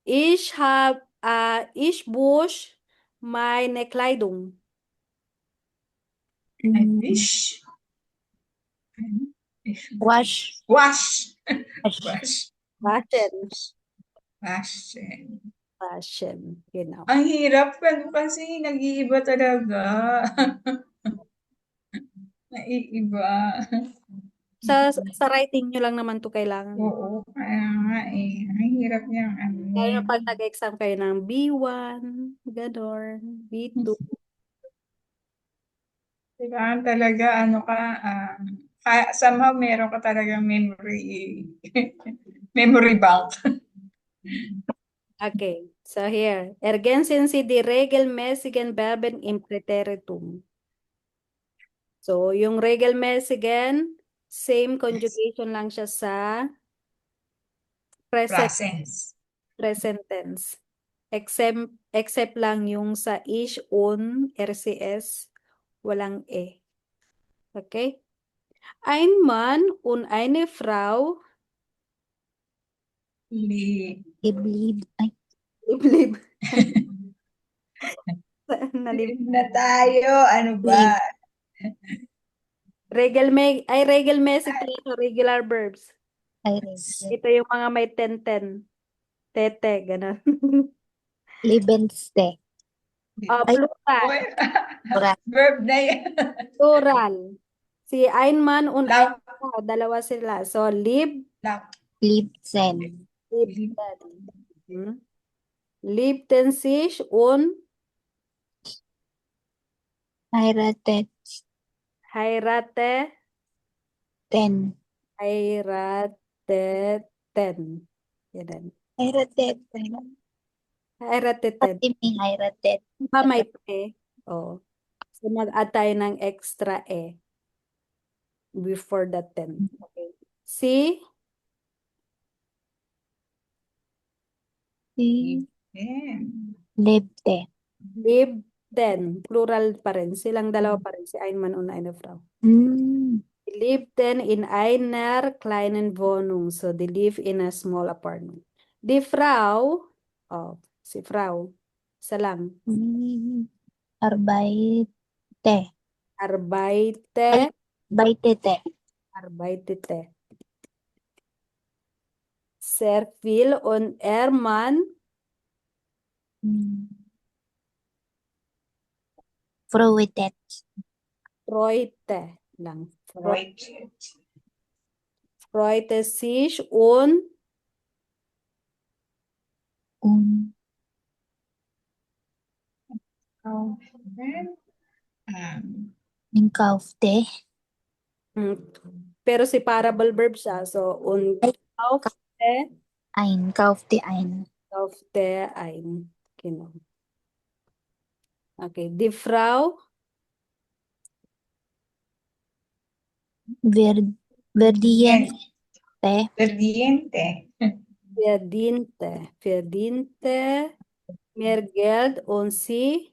Ich wasche meine Kleidung. Ein Wisch. Wash. Wash. Wash. Wash. Waschen. Waschen. Waschen. Genau. Ang hirap kasi nag-iiba talaga. Naiiba. Sa writing nyo lang naman to kailangan. Oo, kaya nga eh. Ang hirap niya. Lalo pag nag-exam kayo ng B1, gano'n, B2. Kailangan talaga, somehow meron ka talagang memory bank. Okay, so here. Ergänzen Sie die regelmäßigen Verben im Präteritum. So, yung regelmäßigen, same conjugation lang siya sa Presence. present tense. Except lang yung sa ich, un, RCS, walang e. Okay? Ein Mann und eine Frau Liblib. Ay, liblib. Live na tayo. Ano ba? Regelmäßig tayo sa regular verbs. ay, Ito yung mga may ten-ten. Tete, gano'n. Libenste. Plural. Verb na yan. Plural. Si ein Mann und eine Love. Frau, dalawa sila. So, Libsen. liebten. Liebten sich und Heiratet. heirateten. Heirateten. Yan. Heiratet. Heirateten. Pati may heiratet. May te. Oh. So, mag-add tayo ng extra e before the ten. Okay. Si Lebte. liebten. Plural pa rin. Silang dalawa pa rin. Si ein Mann und eine Frau. Die lebten in einer kleinen Wohnung. So, they live in a small apartment. Die Frau, si Frau, isa lang. Arbeite. Arbeitete. Arbeitete. Sehr viel und er Mann Fruitet. freute lang. Freute. Freute sich und Kaufte. pero si parable verb siya. So, und kaufte. Kaufte ein. Kaufte ein. Genau. Okay. Die Frau Verdiente. verdiente mehr Geld und sie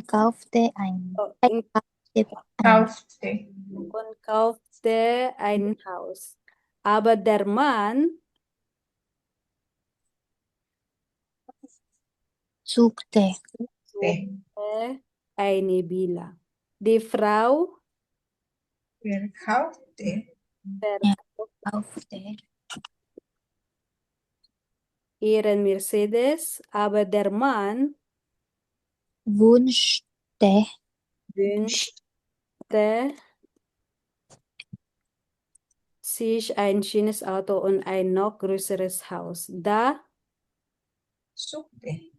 Kaufte ein. Kaufte. kaufte ein Haus. Aber der Mann Suchte. eine Villa. Die Frau Verkaufte. Kaufte. ihren Mercedes, aber der Mann Wünschte. sich ein schönes Auto und ein noch größeres Haus. Da Suchte.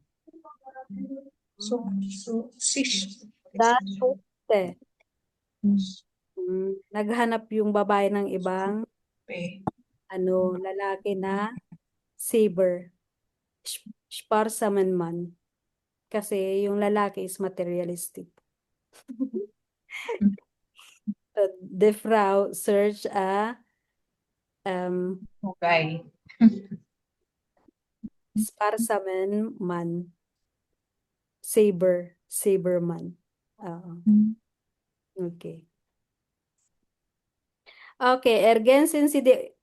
naghanap yung babae ng ibang lalaki na saver. Sparsaman man. Kasi yung lalaki is materialistic. The Frau search a sparsaman man. Saberman. Okay. Okay, ergänzen Sie die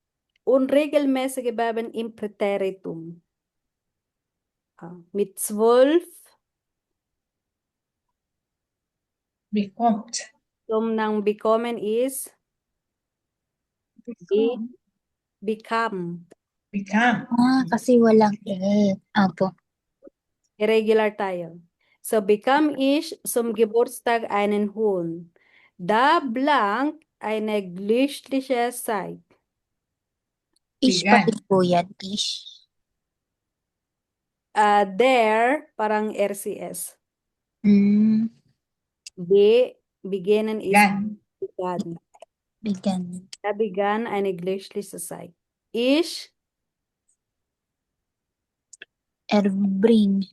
unregelmäßige Verben im Präteritum. Mit 12 Bekommt. ng bekommen is Become. become. Become. Kasi walang Apo. Irregular tayo. So, become is zum Geburtstag einen Hund. Da blank eine glückliche Zeit. Ish pa Began. rin po yan. Ish. There, parang RCS. Beginnen is Began. began. Began. Da began eine glückliche Zeit. Ich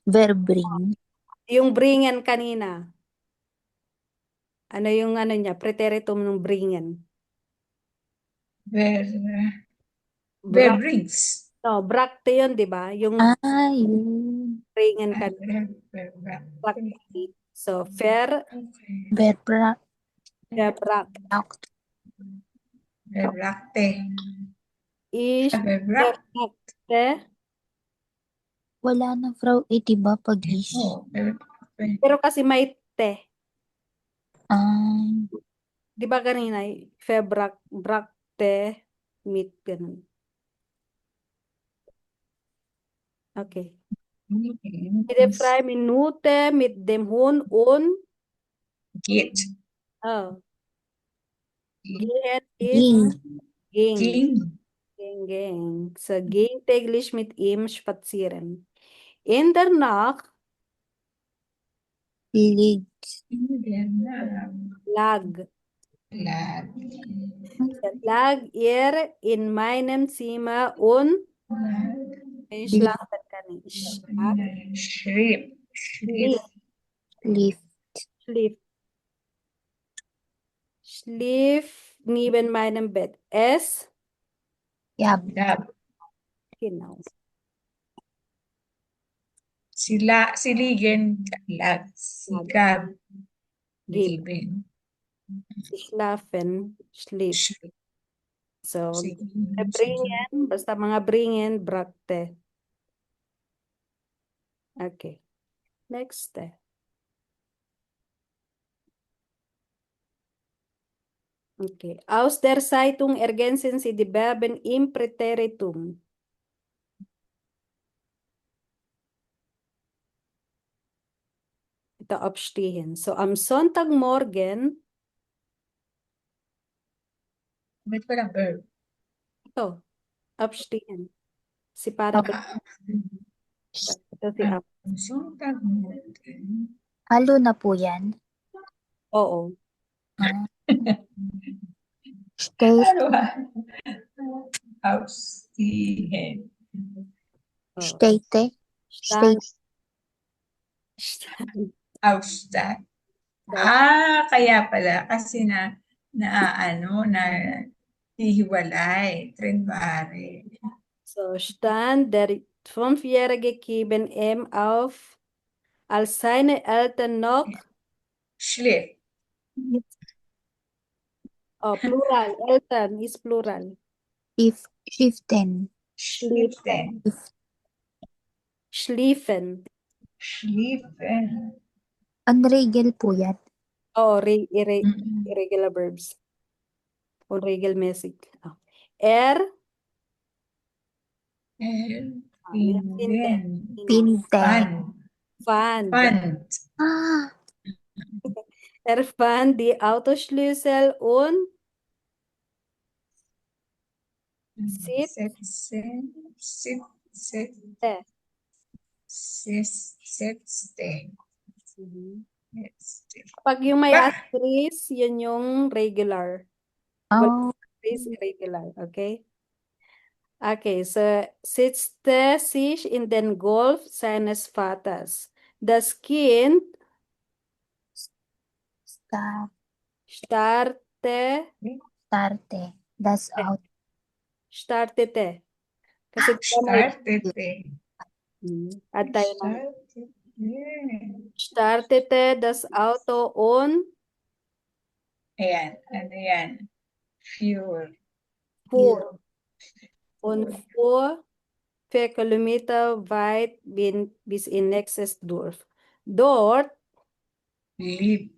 Verbring. yung bringen kanina. Ano yung ano niya? Preteritum ng bringen. Brings. No, brakte yun, di ba? Yung Yun. bringen kanina. Brakte. So, Verbra. verbrak. Verbrakte. Ich Verbrakte. verbrakte. Wala na, Frau. Diba pag ish? Oh, verbrakte. Pero kasi may te. Ay. Di ba kanina? Verbrakte. Mit, ganun. Okay. Jede freie Minute mit dem Hund und Geht. Gehen Ging. ist ging. Ging. Ging. So, ging täglich mit ihm spazieren. In der Nacht Lig. lag er in meinem Zimmer und schlafen kann ich. Schrieb. Schlief neben meinem Bett. Es Yab. genau. Siligen. Sikab. Lieben. Schlafen, schlief. So, Sige. bringen, basta mga bringen, brakte. Okay. Next. Okay. Aus der Zeitung ergänzen Sie die Verben im Präteritum. Ito, aufstehen. So, am Sonntagmorgen, Ba't walang verb? ito, aufstehen. Si para ito si up. Halo na po yan. Oo. Stay. Aufstehen. Stay. Aufstehen. Kaya pala. Kasi na hihiwalay. Trenbare. So, stand der 5-jährige Kiben M auf, als seine Eltern noch, Schlief. oh, plural, Eltern ist plural. Schliefen. Schliefen. Unregel po yan. Oh, irregular verbs. Unregelmäßig. Oh. Fand. Er fand die Autoschlüssel und Pag yung may asterisk, yun yung regular. Is irregular, okay? Okay, so setzte sich in den Golf seines Vaters. Das Kind startete. Das out. Startete. Kasi Startete. at tayo na. Yeah. Startete das Auto on Ayan, ano yan? Fuel. four. On 4 Kilometer weit bis in nächstes Dorf. Dort Live.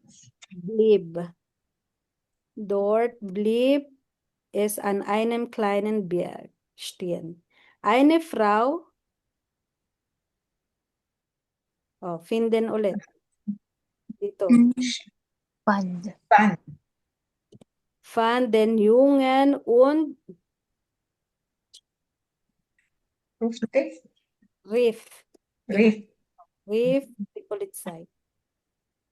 blieb. Dort blieb es an einem kleinen Berg stehen. Eine Frau, finden ulit. Dito. Fund. Pan. Fand den Jungen und Rufte. rief. Riff. Rief die Polizei.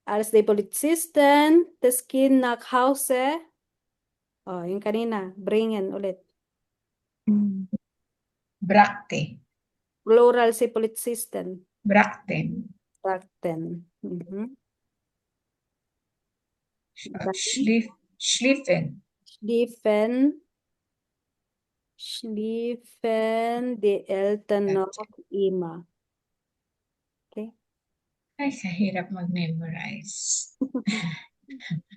Als die Polizisten das Kind nach Hause, yung kanina, bringen ulit. Brakte. Plural si Polizisten. Brakten. Brachten. Mhm. Schlieffen. Schliefen die Eltern noch immer. Okay. Ay, sa hirap mag-memorize.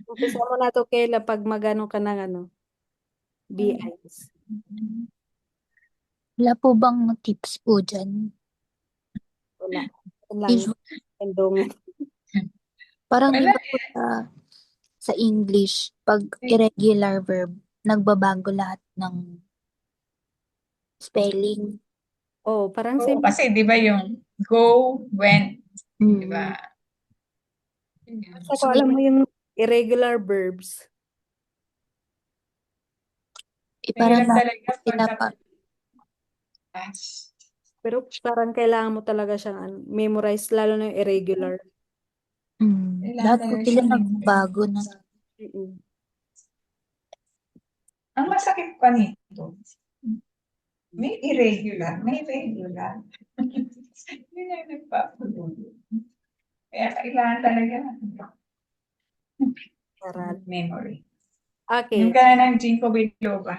Umpisa mo na to, Kayla, pag magano ka ng BIs. Wala po bang tips po dyan? Wala. Yan lang. Usually, Endungan. parang Wala iba po sa English, pag irregular verb, nagbabago lahat ng spelling. Oh, parang Oo, kasi di ba yung go, went, di ba? Basta ko alam mo yung irregular verbs. Parang Mahirap lahat talaga po sila pa. Pero parang kailangan mo talaga siyang memorize, lalo na yung irregular. Lahat po sila nagbago na. Ang masakit pa nito, may irregular, may regular. Hindi na nagpapagulo. Kaya kailangan talaga memory. Okay. Yung ka na ng Ginkgo biloba.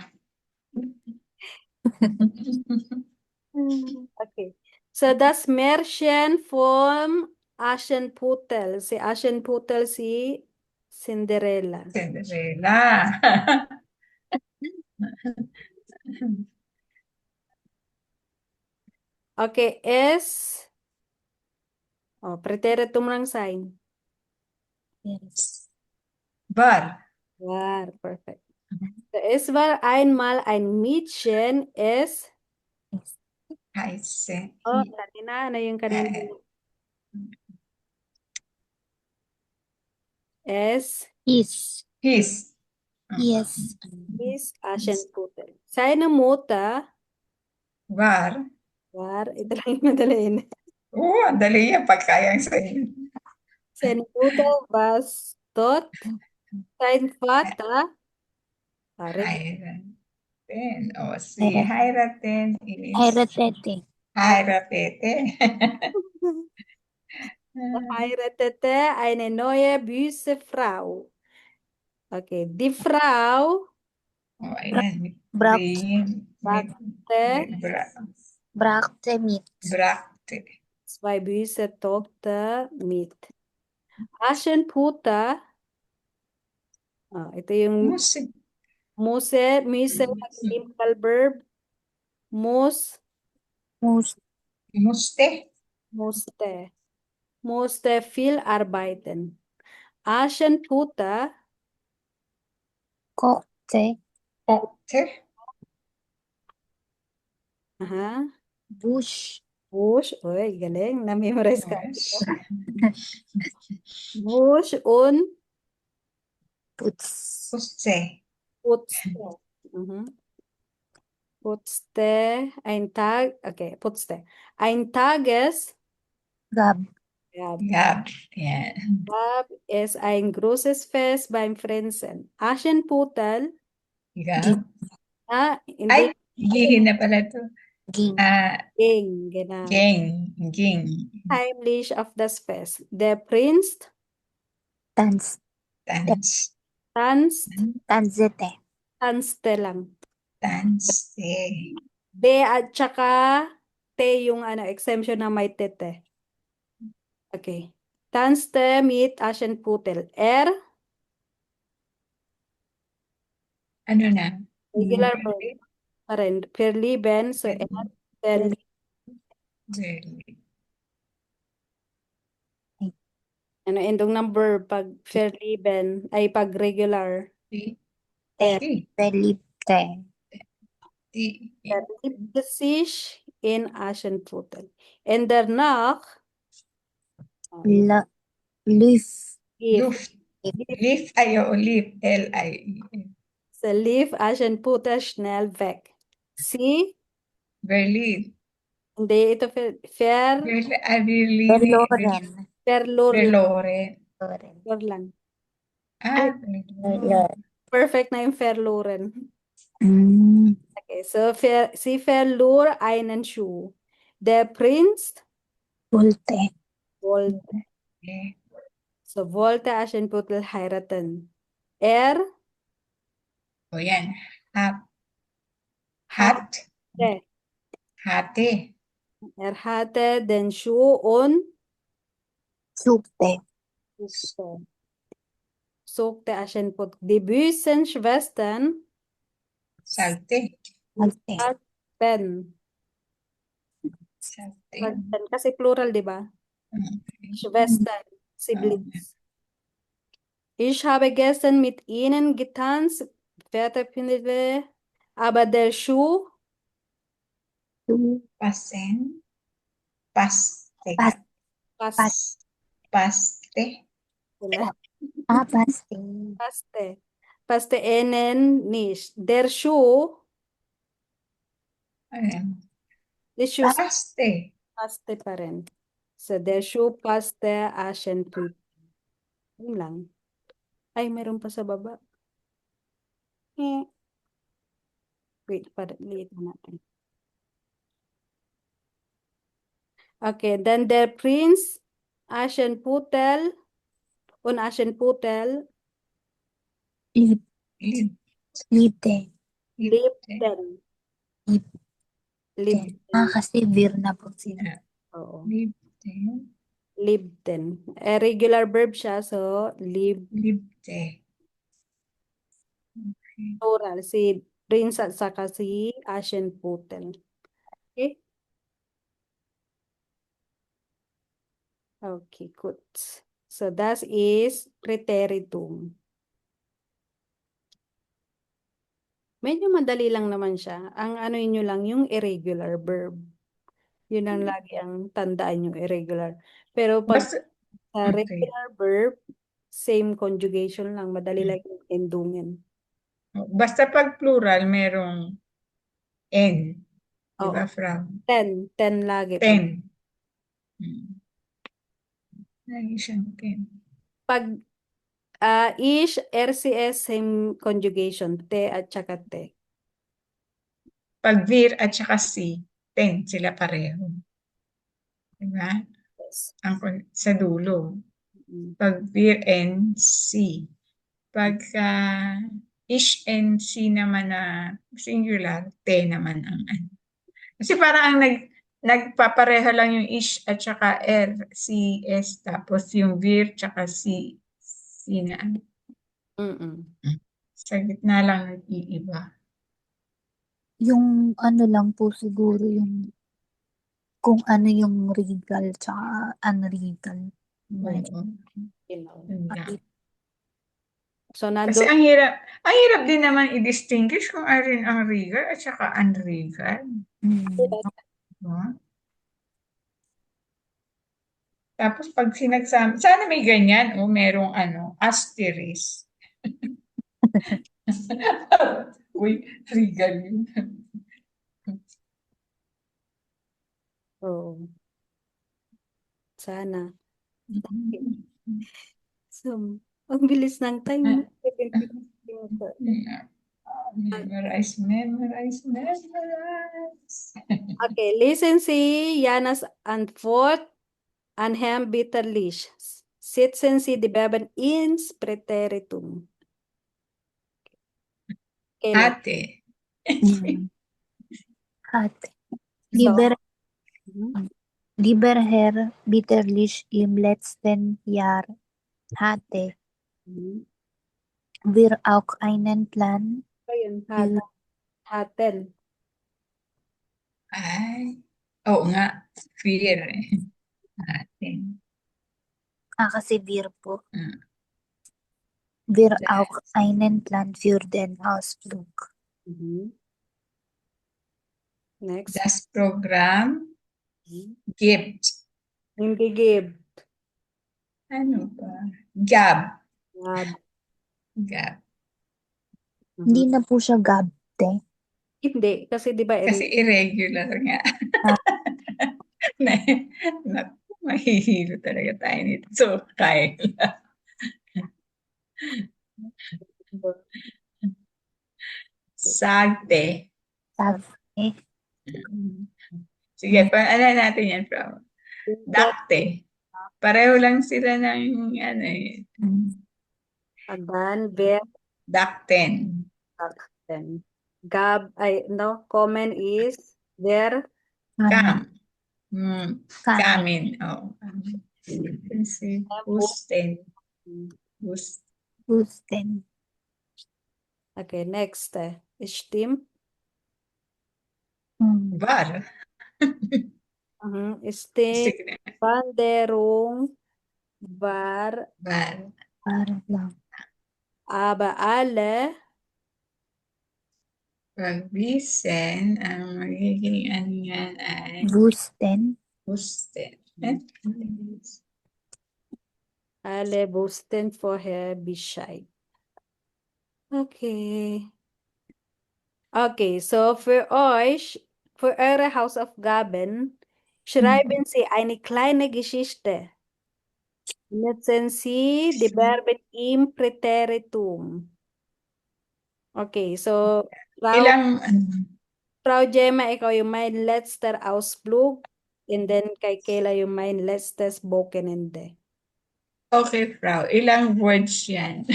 Okay. So das Märchen vom Aschenputtel. Si Aschenputtel si Cinderella. Cinderella. Okay, pretérito mo ng sign. Yes. Var. War, perfect. So, es war einmal ein Mädchen, Heise. kanina, ano yung kanina? Is. His. Yes. Is Aschenputtel. Seine Mutter Var. ito lang yung madaliin. Oo, dali yan pagkayang sa inyo. Seine Mutter was tot. Sein Vater Heiraten. O si heiraten is Heiratete. heiratete. heiratete eine neue böse Frau. Okay, die Frau O, ayan. Brachte mit. Brakte. zwei böse Tochter mit. Aschenputtel, ito yung Musik. Muse, simple verb. Musste. Musste viel arbeiten. Aschenputtel. Kochte. Bush. Uy, galing. Na-memorize ka. Bush und Putzte. Putzte. Ein Tag. Okay, putzte. Ein Tages. Gab. Gab. Yeah. Gab es ein großes Fest beim Prinzen. Aschenputtel. Gab. Hindi. Ay, gihin na pala to. Ging. Ging, genau. Ging. Heimlich auf das Fest. Der Prinz tanzte lang. De at saka te yung exemption na may tete. Okay. Tanste mit Aschenputtel. Ano na? Regular verb pa rin. Verlieben. So, verlieben. Very. Ano, endong number pag verlieben ay pag regular. T. Te. T. Verliebte. T. Verliebte sich in Aschenputtel. Und danach, Lief. Luft. Lief. Ayaw. Lief. L-I-E. so lief Aschenputtel schnell weg. Sie, Berlin. hindi ito Berlin. Verloren. verloren Verloren. lang. Ah, Verloren. Perfect na yung verloren. Mm. Okay, so sie verlor einen Schuh. Der Prinz Volte. wollte. Okay. So wollte Aschenputtel heiraten. O yan. Hat. Hatte. Hate. Hatte den Schuh und Suchte. suchte Aschenputtel. Die bösen Schwestern Salte. Salte. sagten. Salte. Sagten. Kasi plural, di ba? Okay. Schwestern, siblings. Ich habe gestern mit ihnen getanzt, aber der Schuh Pasen. Paste. Pas- Paste. Paste. Passte ihnen nicht. Der Schuh, Ayan. the shoe Paste. passte pa rin. So, der Schuh passte Aschenputtel. Yun lang. Ay, meron pa sa baba. Wait, liit na natin. Okay, then der Prinz Aschenputtel und Aschenputtel Lib. Liebte. lebten. Lebten. Kasi vir na po sila. Oo. Libte. Lebten. Regular verb siya, so Libte. Okay. plural. Si Prince at saka si Aschenputtel. Okay? Okay, good. So that is preteritum. Medyo madali lang naman siya. Ang ano nyo lang, yung irregular verb. Yun ang lagi ang tandaan yung irregular. Pero pag Basta, sa okay. regular verb, same conjugation lang. Madali lang yung endungen. Basta pag plural, merong N. Di ba, Oo. from? 10 lagi. 10. Lagi siyang 10. Pag ish, RCS, same conjugation. Te at saka te. Pag vir at saka si, 10 sila pareho. Di ba? Yes. Sa dulo. Pag vir and si. Pag ish and si naman na singular, te naman ang ano. Kasi parang ang nagpapareho lang yung ish at saka r, si, s, tapos yung vir tsaka si na ano. Sa gitna lang nag-iiba. Yung ano lang po siguro yung kung ano yung regal tsaka unregal. Oo. Yun lang. So, Kasi ang hirap din naman i-distinguish kung alin ang regal at saka unregal. Diba? Tapos pag sinagsama, sana may ganyan, merong asterisk. Uy, regal yun. Oo. Sana. So, ang bilis ng time. Memorize. Okay, listen Sie Janas Antwort an Herrn Bitterlich. Sitzen Sie die Verben ins Präteritum. Okay, Ate. Ate. Liber. Lieber Herr, bitterlich im letzten Jahr hatte wir auch einen Plan Ayun, für hatten. Ay, oo nga. Fear eh. Atin. kasi wir po. Mm. Wir auch einen Plan für den Ausflug. Next. Das Programm gibt. Hindi give. Ano ba? Gab. Gab. Gab. Hindi na po siya gabte. Hindi, kasi di ba Kasi irregular nga. Naku, mahihilo talaga tayo nito. So, kaya lang. Sagte. Sagte. Sige, ano natin yan, Frau? Dakte. Pareho lang sila ng ano eh. Adan, ver, Dakten. dakten. Gab, common is there. Kam. Kamin. Oh. Kasi Husten. Husten. Okay, next. Stim. Var. Stim. Sige na. Banderong. Var. Var. Para lang. Aber alle. Pag Bisen, ang magiging ano yan ay Husten. Husten. Alle wussten vorher Bescheid. Okay. Okay, so für eure Hausaufgaben, schreiben Sie eine kleine Geschichte. Benutzen Sie die Verben im Präteritum. Okay, so Frau Gemma, ikaw yung mein letzter Ausflug, and then kay Kayla yung mein letztes Wochenende. Okay, Frau. Ilang words yan?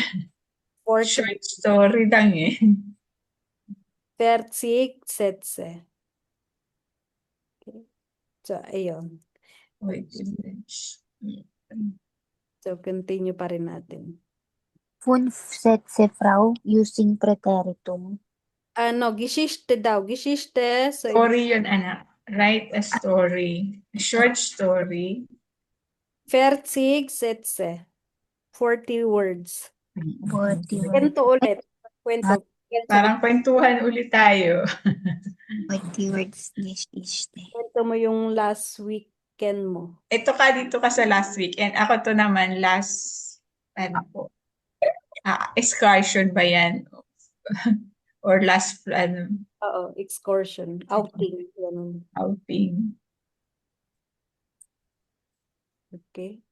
40. Short story lang eh. 40 Sätze. Okay. So, ayun. Wait. So, continue pa rin natin. 5 Sätze, Frau, using Präteritum. Ano, Geschichte daw. Geschichte. So, Story yun, anak. Write a story. A short story. 40 Sätze. 40 words. 40 words. Kwento ulit. Kwento. Parang kwentuhan ulit tayo. 40 words Geschichte. Kwento mo yung last weekend mo. Ito dito ka sa last weekend. Ako to naman last, ano po, excursion ba yan? Or last, Oo, excursion. Outing. Ganun. outing. Okay.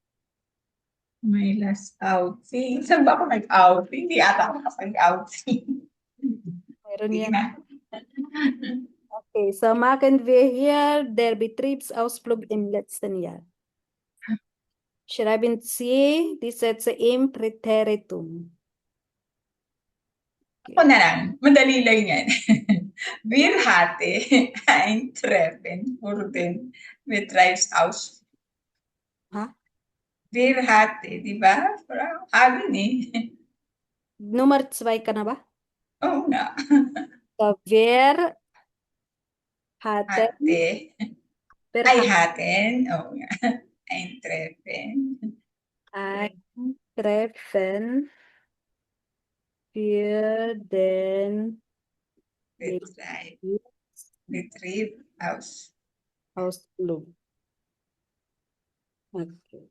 May last outing. Saan ba ako nag-outing? Hindi ata ako nakapag-outing. Meron Sige yan. na. Okay, so machen wir hier der Betriebsausflug im letzten Jahr. Schreiben Sie die Sätze im Präteritum. Ako na lang. Madali lang yan. Wir hatte ein Treffen für den Betriebsausflug. Ha? Wir hatte, di ba? Haben eh. Nummer 2 ka na ba? Oo nga. So, wir hatten. Ay, hatten. Oo nga. Ein Treffen. Ein Treffen für den Betriebsausflug. Okay.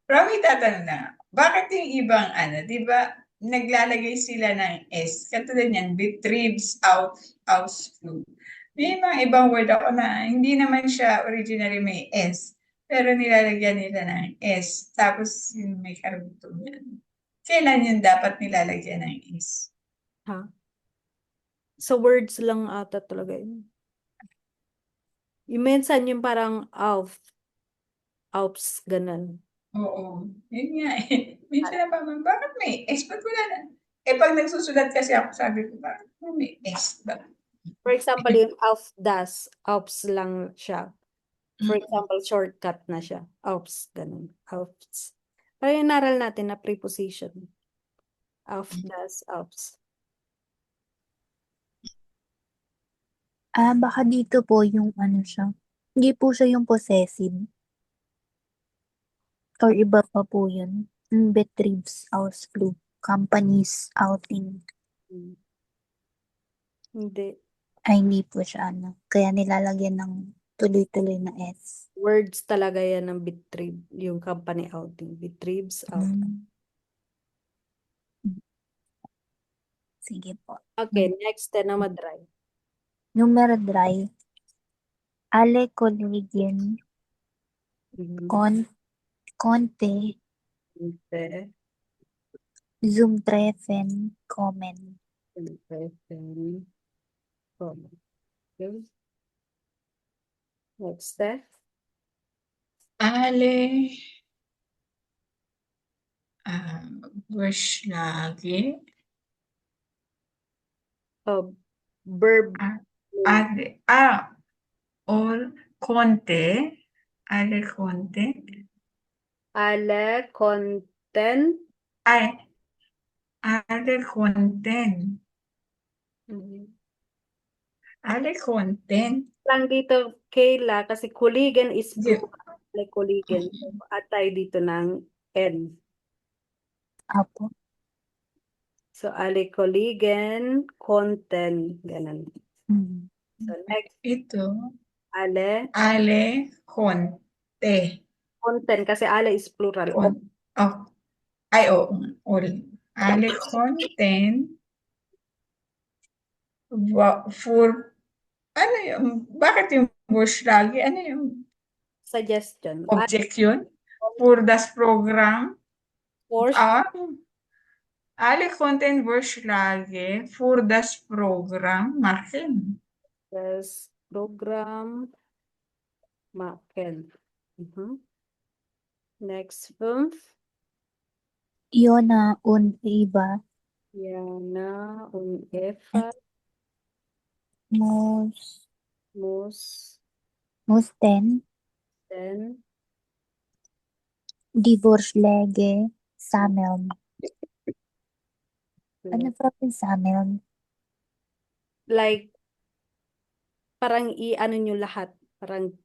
Pero may tatanong na, bakit yung ibang di ba, naglalagay sila ng S, katulad yan, Betriebsausflug. May mga ibang word ako na hindi naman siya originally may S, pero nilalagyan nila ng S, tapos yung may karugtong yan. Kailan yun dapat nilalagyan ng S? Ha? So words lang ata talaga yun. Yung minsan yung parang aufs, ganun. Oo, yun nga eh. Minsan na parang, bakit may S? Ba't wala na? Pag nagsusulat kasi ako, sabi ko, bakit may S ba? For example, yung aufs lang siya. For example, shortcut na siya. Aufs, ganun. Aufs. Parang inaral natin na preposition. Auf, das, aufs. Baka dito po yung ano siya. Hindi po siya yung possessive. Or iba pa po yun. Yung Betriebsausflug. Company's outing. Hindi. Ay, hindi po siya ano. Kaya nilalagyan ng tuloy-tuloy na S. Words talaga yan ng Betrieb, yung company outing. Betriebs outing. Sige po. Okay, next na madry. Numero 3. Alle Kollegen konnte Okay. zum Treffen kommen. Next step. Alle Vorschläge. Verb. All konnte. Alle konnte. Alle konnten. Alle konnten. Alle konnten. Lang dito, Kayla, kasi Kollegen is Yeah. plural. Like Kollegen. At tayo dito ng N. Apo. So, alle Kollegen konnten. Ganun. So, next. Ito. Alle konnte. Konnten, kasi alle is plural. All. Alle konnten. For, ano yung, bakit yung Vorschläge? Ano yung Suggestion. object yun? For das Programm. Alle konnten Vorschläge für das Programm machen. Das Programm machen. Next 5. Jona und Eva Jana und Eva mussten die Vorschläge sammeln. Ano pa rin sammeln? Like, parang i-ano nyo lahat. Parang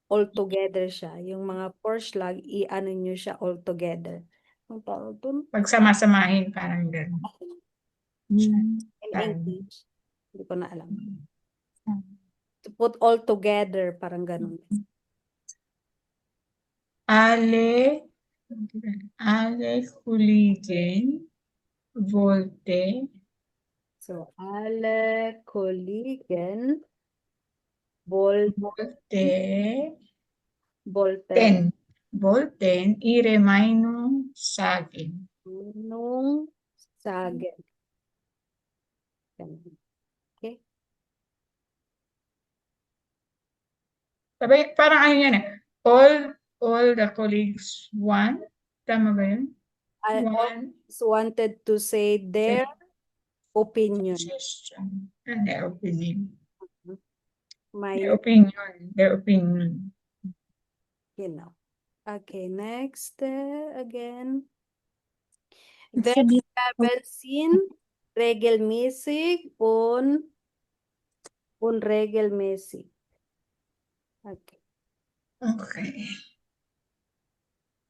all together siya. Yung mga Vorschlag, i-ano nyo siya all together. Ang tawag dun? Pagsama-samahin, parang gano'n. In English. Hindi ko na alam. To put all together, parang ganun. Alle Kollegen wollte. So, alle Kollegen wollten ihre Meinung sagen. Okay. Sabi, parang ano yan all the colleagues want. Tama ba yun? Wanted to say their opinion. Suggestion. Their opinion. My Their opinion. You know. Okay, next again. Sabi- Verben regelmäßig und unregelmäßig. Okay. Okay.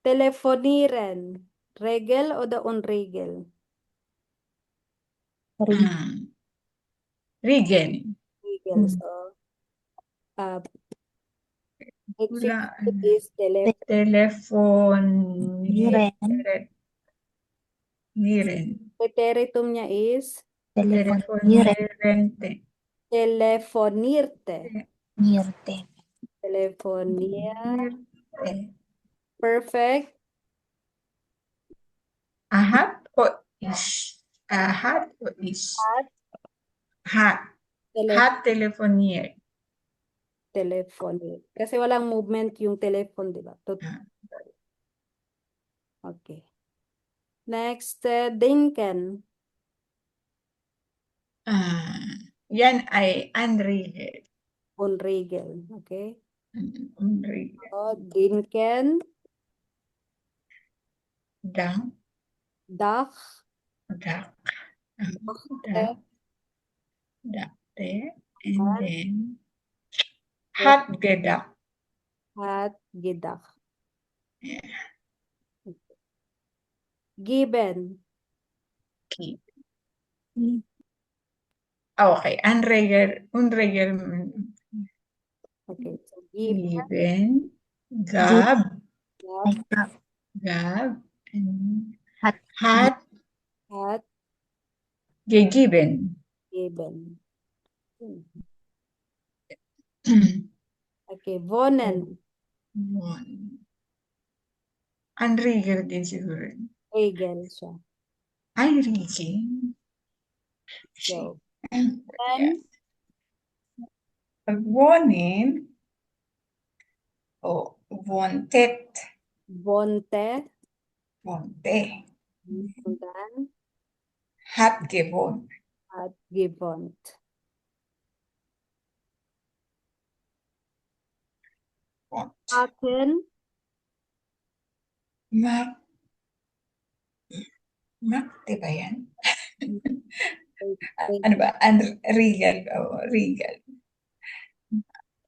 Telefonieren. Regel oder unregel? Regel. Regel. So, executive is Telefonieren. Preteritum niya is Telefonierente. telefonirte. Telefonirte. Perfect. Hat o is? Hat o is? Hat telefoniert. Telephone. Kasi walang movement yung telephone, di ba? Okay. Next, denken. Yan ay unregel. Unregel. Okay. Unreal. Trinken, Duck. Dach, Duck. Dachte, Duck. And Hat, then hat gedacht. Hat, Gedacht. Yeah. Giben, Keep. Okay. Unreal. okay, so giben, Given. Gab. Gab, Gab. And Hat hat Hat, gegeben. Geben. Okay, wohnen, One. Unreal din siguro. Regel siya. Ay, reading. So, Yeah. then, Pag wonin, wanted. Bonte, Wonte. and then, Hat gewohnt. Hat, Gewohnt. Want. Akin, Makte ba yan? Thank Ano you. ba? Regal. Regal.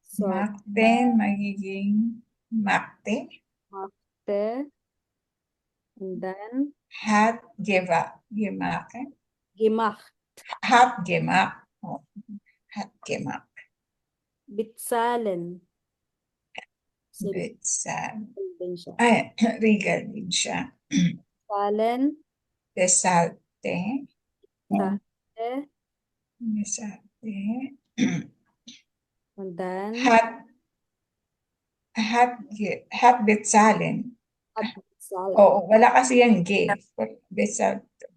So, Makte, magiging makte. Makte, and then, Hat gemacht. Gemacht, Hat gemacht. Hat gemacht. Bezahlen. Bezahlen. Din siya. Ay, regal din siya. Bezahlen, Besalte. Salte, Besalte. and then, Hat bezahlen. Hat bezahlen. Oo, wala kasi yung ge. Besalte.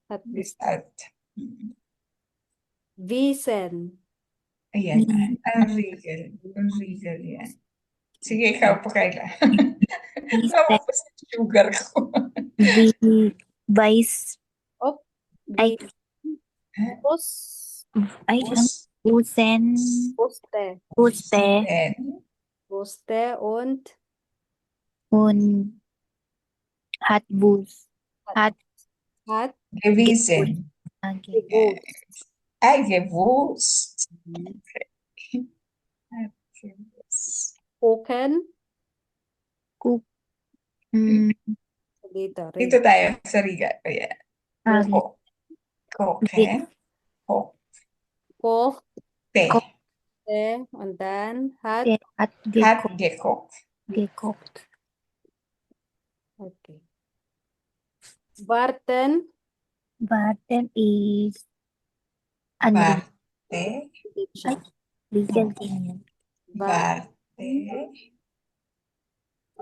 Hat bezahlen. Besalte. Wiesen. Ayan. Unregal yan. Sige, ikaw pa Kayla. Naubos ang sugar ko. Vice. Oh, Ay. Bus. Ay, Busen. Buste. Then, Buste und Hatbus. Hat. gewesen. Okay. Gewusst. Ay, gewusst. Koken. Cook. Dito tayo sa riga. Ayan. Koken. Kochte. Te. And then hat Gekocht. Okay. Warten. Warten is Warte. legal din yan.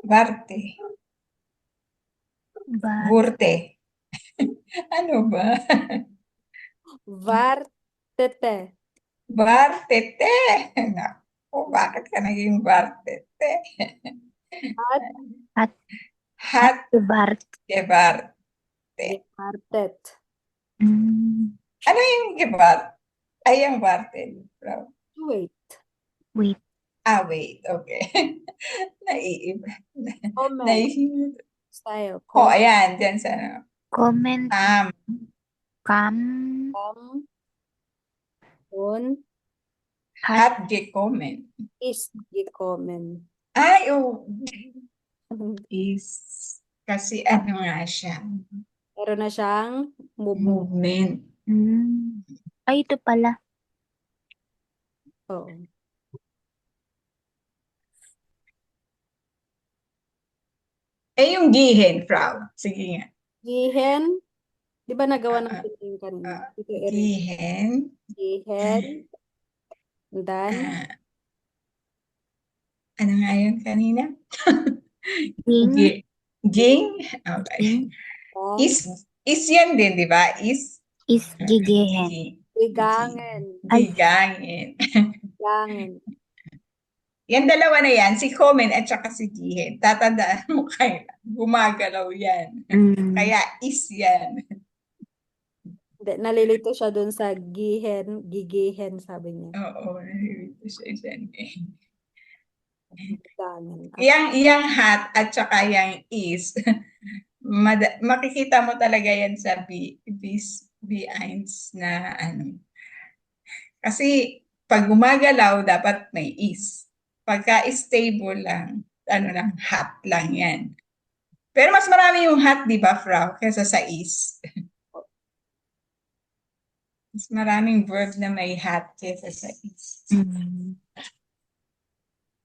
Warte. Wurte. Ano ba? Wartete. Wartete. Naku, bakit ka naging wartete? Hat gewarte. Gewartet. Ano yung gewart? Ay, yung warte. Wait. Wait. Wait. Okay. Naiiba. Comment. Style. Ayan. Diyan sa ano. Comment. Kam. Und Hat gekommen. ist gekommen. Ay, is kasi ano nga siya. Meron na siyang Movement. Ay, ito pala. Oo. Yung gihen, Frau. Sige nga. Gihen. Di ba nagawa natin yung kanina? Gihen. And then? Ano nga yun kanina? Ging. Okay. Is yan din, di ba? Is Gigehen. Gigangen. Yan dalawa na yan, si Komen at saka si Gihen. Tatandaan mo kayo, gumagalaw yan. Kaya is yan. Nalilito siya dun sa gigihen, sabi niya. Oo, nalilito siya dyan eh. Ganun. Yang hat at saka yang is, makikita mo talaga yan sa B-eins na ano. Kasi pag gumagalaw, dapat may is. Pagka stable lang, ano lang, hat lang yan. Pero mas marami yung hat, di ba, Frau, kaysa sa is. Mas maraming verb na may hat kaysa sa is.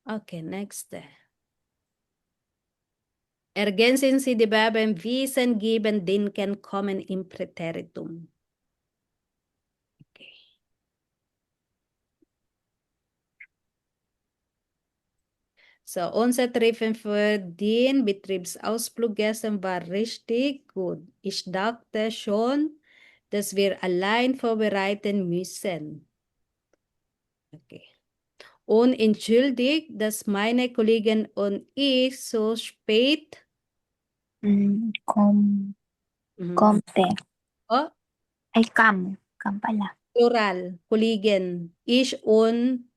Okay, next. Ergänzen Sie die Verben wissen, geben, denken, kommen im Präteritum. Okay. So, unser Treffen für den Betriebsausflug gestern war richtig gut. Ich dachte schon, dass wir allein vorbereiten müssen. Okay. Und entschuldigt, dass meine Kollegen und ich so spät Komte. Oh, Ay, kam pala. plural, Kollegen. Ich und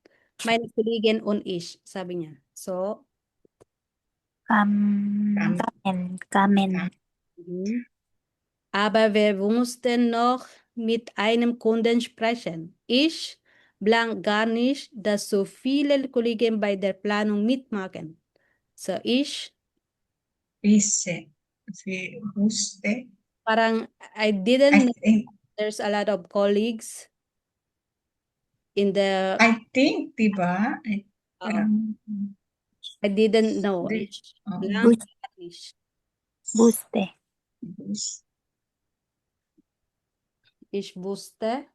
meine Kollegen und ich, sabi niya. So, Kamen. Aber wir mussten noch mit einem Kunden sprechen. Ich blank gar nicht, dass so viele Kollegen bei der Planung mitmachen. So ich, Wusste. parang I didn't know think, there's a lot of colleagues in the, di ba? I didn't know. Di- Ich oo. blank gar nicht. Buste. Ich wusste.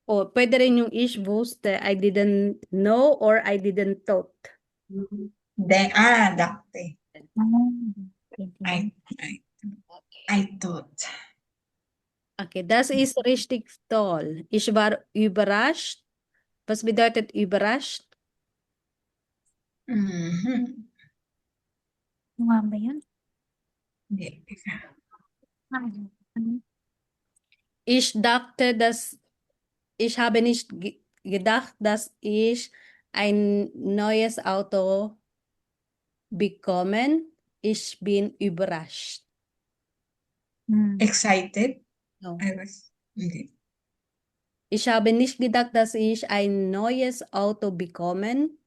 O, pwede rin yung ich wusste. I didn't know or I didn't thought. Dachte. I Okay. thought. Okay, das ist richtig toll. Ich war überrascht. Was bedeutet überrascht? Mhm. Ano ba yun? Hindi. Ich dachte, ich habe nicht gedacht, dass ich ein neues Auto bekommen. Ich bin überrascht. Excited? No. Hindi. Ich habe nicht gedacht, dass ich ein neues Auto bekommen.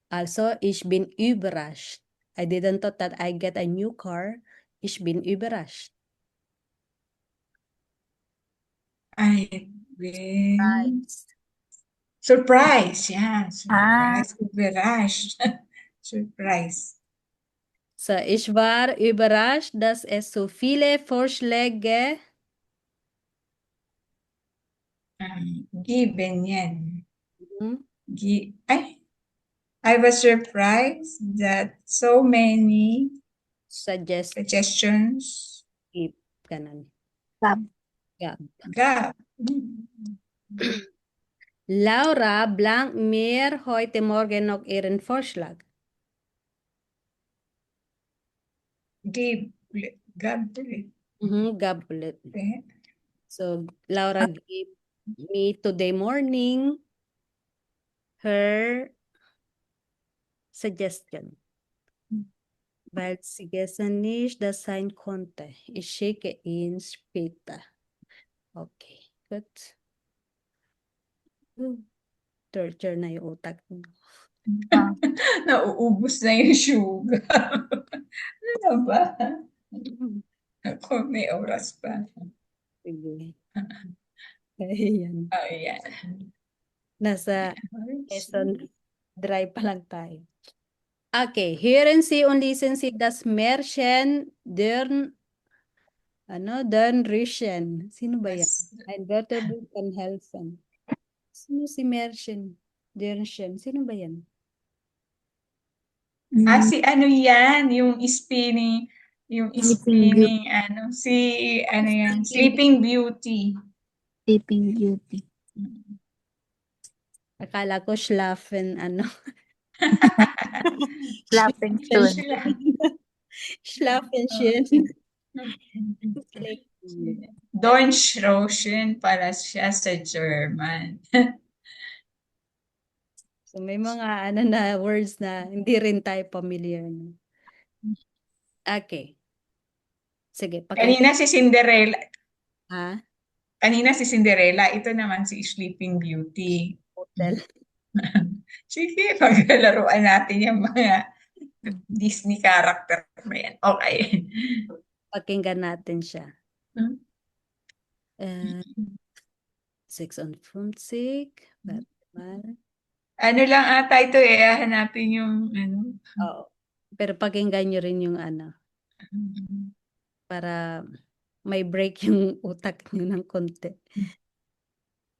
Also, ich bin überrascht. I didn't thought that I get a new car. Ich bin überrascht. I've been Right. surprised. Yeah, surprised. Überrascht. Surprise. So, ich war überrascht, dass es so viele Vorschläge Given yan. Mhm. I was surprised that so many suggestions Ganun. Gab. gab. Laura blank mir heute Morgen noch ihren Vorschlag. Gab. Gablet. So, Laura gave me today morning her suggestion. Weil sie gestern nicht das sein konnte. Ich schicke ihn später. Okay, good. Torture na yung utak. Nauubos na yung sugar. Ano ba? Ako may oras pa. Sige. Ayan. Ayan. Nasa lesson dry pa lang tayo. Okay, hören Sie und lesen Sie das Märchen Dörn Rüschen. Sino ba yan? Ein Wörterbuch kann helfen. Sino si Märchen Dörnchen? Sino ba yan? Si ano yan, yung spinning, Sleeping Beauty. Sleeping Beauty. Akala ko Schlafen, Schlafen schön. Schlafen schön. Dornrosen pala siya sa German. So may mga na words na hindi rin tayo familiar. Okay. Sige, Kanina si Cinderella. Ha? Kanina si Cinderella. Ito naman si Sleeping Beauty. Hotel. Sige, paglalaruan natin yung mga Disney character na yan. Okay. Pakinggan natin siya. Hmm? 56. Ano lang ata ito hanapin yung ano. Oo. Pero pakinggan nyo rin yung para may break yung utak nyo ng konti.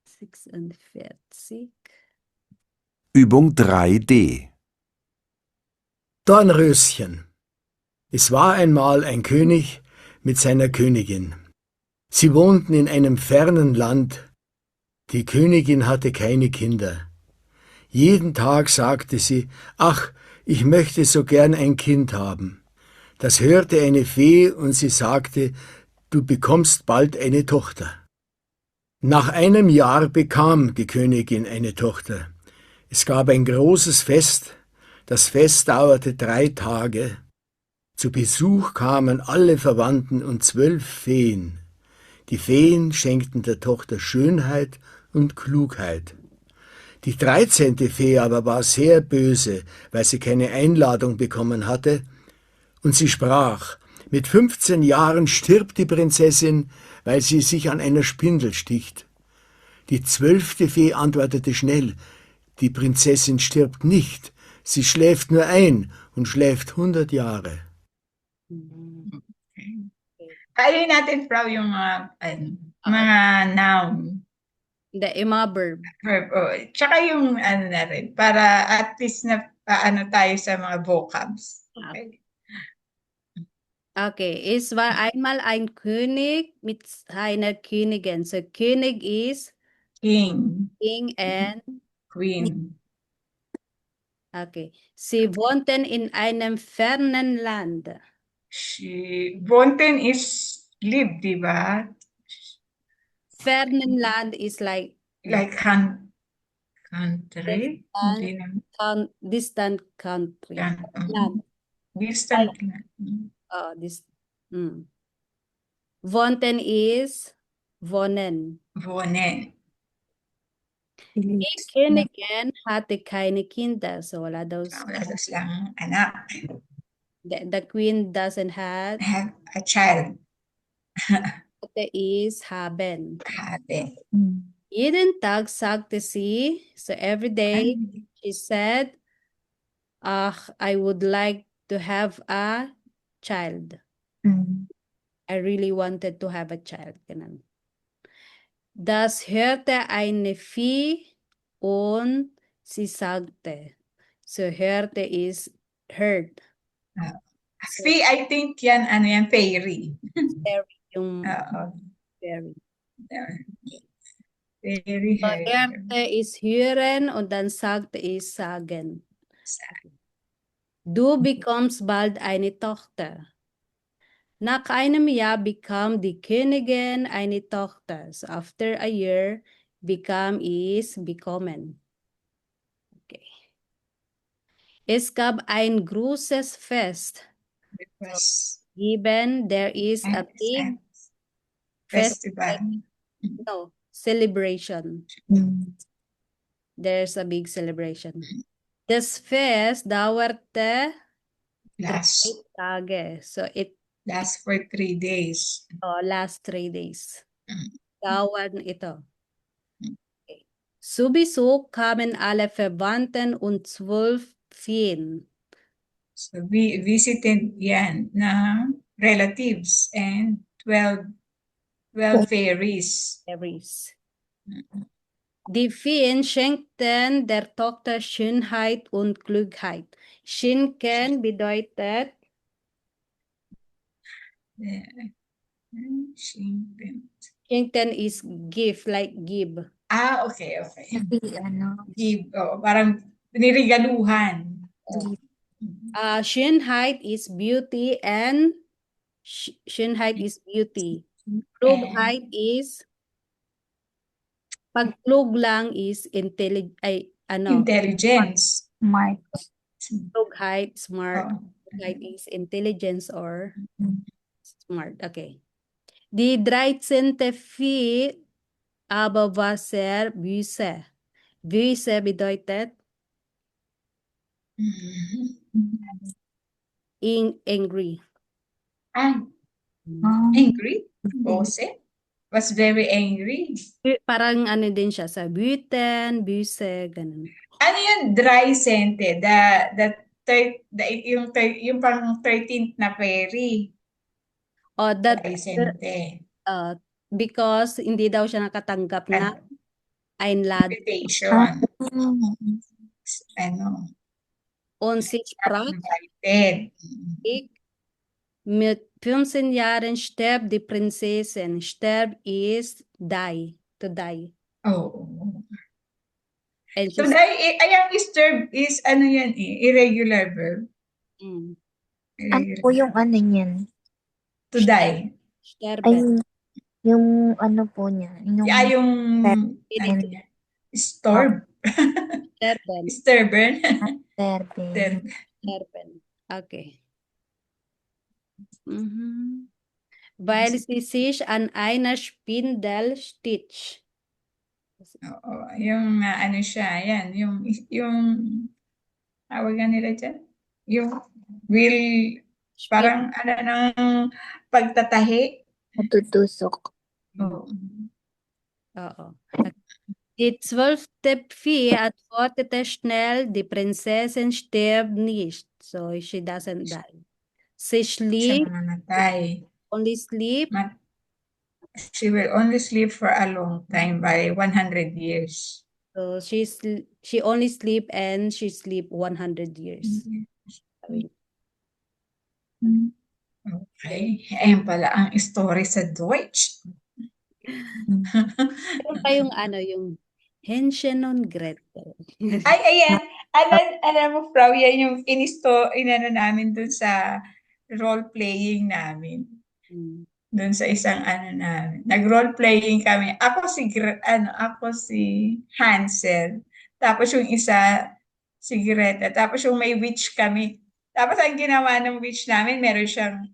46. Übung 3D. Dornröschen. Es war einmal ein König mit seiner Königin. Sie wohnten in einem fernen Land. Die Königin hatte keine Kinder. Jeden Tag sagte sie, ach, ich möchte so gern ein Kind haben. Das hörte eine Fee und sie sagte, du bekommst bald eine Tochter. Nach einem Jahr bekam die Königin eine Tochter. Es gab ein großes Fest. Das Fest dauerte 3 Tage. Zu Besuch kamen alle Verwandten und 12 Feen. Die Feen schenkten der Tochter Schönheit und Klugheit. Die 13. Fee aber war sehr böse, weil sie keine Einladung bekommen hatte, und sie sprach, mit 15 Jahren stirbt die Prinzessin, weil sie sich an einer Spindel sticht. Die 12. Fee antwortete schnell, die Prinzessin stirbt nicht, sie schläft nur ein und schläft 100 Jahre. Kainin natin, Frau, yung mga noun. Yung mga verb. Verb. Tsaka yung ano na rin, para at least na paano tayo sa mga vocabs. Okay. Okay, es war einmal ein König mit seiner Königin. So König is King, and Queen. okay. Sie wohnten in einem fernen Land. Wohnten is live, di ba? Fernen Land is like country? distant country. Land. Distant land. Wohnten is wohnen. Wohnen. Die Königin hatte keine Kinder, so wala daw. Wala daw silang anak. The queen doesn't have a child. Hatte is haben. Haben. Jeden Tag sagte sie, so every day she said, ach, I would like to have a child. I really wanted to have a child. Ganun. Das hörte eine Fee und sie sagte. So hörte is heard. Fee, I think yan, fairy. Fairy yung fairy. Fairy So hörte is hören und dann sagte is sagen. Du bekommst bald eine Tochter. Nach einem Jahr bekam die Königin eine Tochter. So after a year, bekam is bekommen. Okay. Es gab ein großes Fest. So, even there is a big festival. No, celebration. There's a big celebration. Das Fest dauerte 3 Tage. So it lasts for 3 days. Last 3 days. Dauern ito. Okay. Zu Besuch kamen alle Verwandten und 12 Feen. So we visited yan na relatives and 12 fairies. Die Feen schenkten der Tochter Schönheit und Klugheit. Schenken bedeutet Schenken is give, like give. Okay. Give, parang nirigaluhan. Schönheit is beauty and Schönheit is beauty. Klugheit is, pag klug lang is Intelligence. Smart. Klugheit, smart. Oh. Klugheit is intelligence or smart. Okay. Die 13. Aber was er böse. Böse bedeutet angry. Ah, angry? Bose? Was very angry. Parang ano din siya sa wütend, böse, ganun. Ano yung dry sente? Yung pang 13th na fairy. Oh, that Dry sente. because hindi daw siya nakatanggap na einladung Invitation. Ano? und sie sprach, Invited. mit 15 Jahren stirbt die Prinzessin. Sterb is die, to die. Oh. And So, she's, ang disturb is ano yan irregular verb. Ano po yung ano niyan? To die. sterben. Ay, yung ano po niya. Yung storb. Sterben. Sturban. Serbe. Sterben. Okay. Weil sie sich an einer Spindel stitcht. Oo, yung ano siya, yan, yung tawagan nila dyan, yung will, parang ano ng pagtatahi. Matutusok. Oo. Oo. Die 12. Fee antwortete schnell, die Prinzessin stirbt nicht. So she doesn't die. She Siya sleep, mamatay. only sleep. She will only sleep for a long time, by 100 years. So she only sleep and she sleep 100 years. Okay. Ayan pala ang story sa Deutsch. Meron pa yung ano, yung Hänschen und Gretel. Ay, ayan. Alam mo, Frau, yan yung inano namin dun sa role-playing namin. Dun sa isang ano namin. Nag-role-playing kami. Ako si Hansel. Tapos yung isa, si Greta. Tapos yung may witch kami. Tapos ang ginawa ng witch namin, meron siyang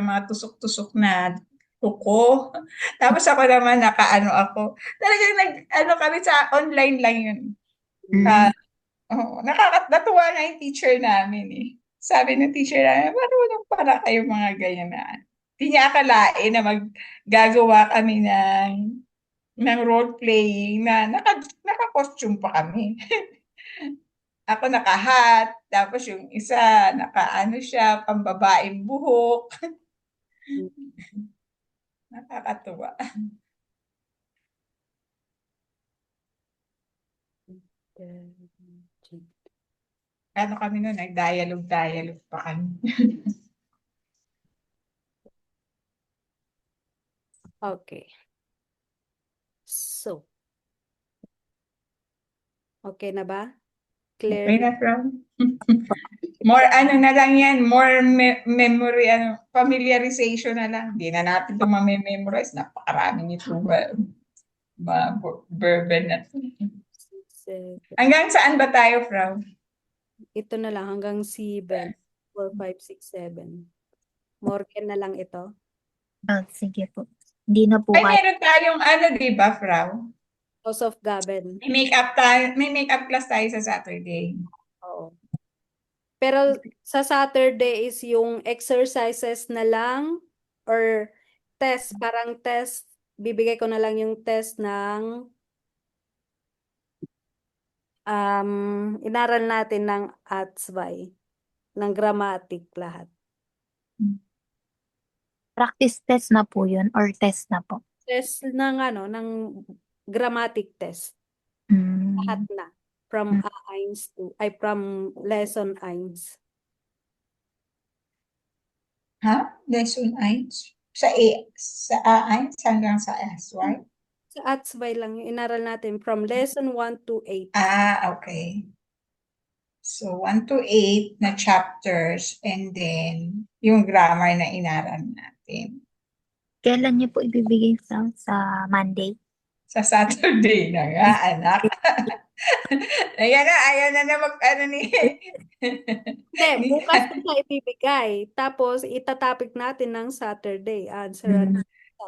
mga tusok-tusok na kuko. Tapos ako naman, ako. Talagang kami sa online lang yun. Natuwa nga yung teacher namin eh. Sabi ng teacher namin, marunong pala kayo mga ganyan na. Hindi niya akalain na maggagawa kami ng role-playing na naka-costume pa kami. Ako naka-hat, tapos yung isa siya, pambabaeng buhok. Nakakatuwa. Ano kami noon, nag-dialogue pa kami. Okay. So, okay na ba? Clear? Okay na, from? More na lang yan, more memory, familiarization na lang. Hindi na natin ito ma-memorize. Napakarami nito verben na ito. Hanggang saan ba tayo, Frau? Ito na lang, hanggang 7. 4, 5, 6, 7. Morgan na lang ito. Sige po. Hindi na po Ay, meron tayong di ba, Frau? House of Gaben. May make-up class tayo sa Saturday. Oo. Pero sa Saturday is yung exercises na lang or test, parang test. Bibigay ko na lang yung test ng inaral natin ng Atzway, ng grammatic lahat. Practice test na po yun or test na po? Test ng ng grammatic test. Lahat na. From from lesson 1. Lesson 1? Sa A1 hanggang sa S1? Sa Atzway lang yung inaral natin from lesson 1 to 8. Okay. So, 1 to 8 na chapters and then yung grammar na inaral natin. Kailan niyo po ibibigay sa Monday? Sa Saturday na nga, anak. Ayan na, ayaw na ano ni... Hindi, bukas ko siya ibibigay. Tapos, itatapik natin ng Saturday. Answer natin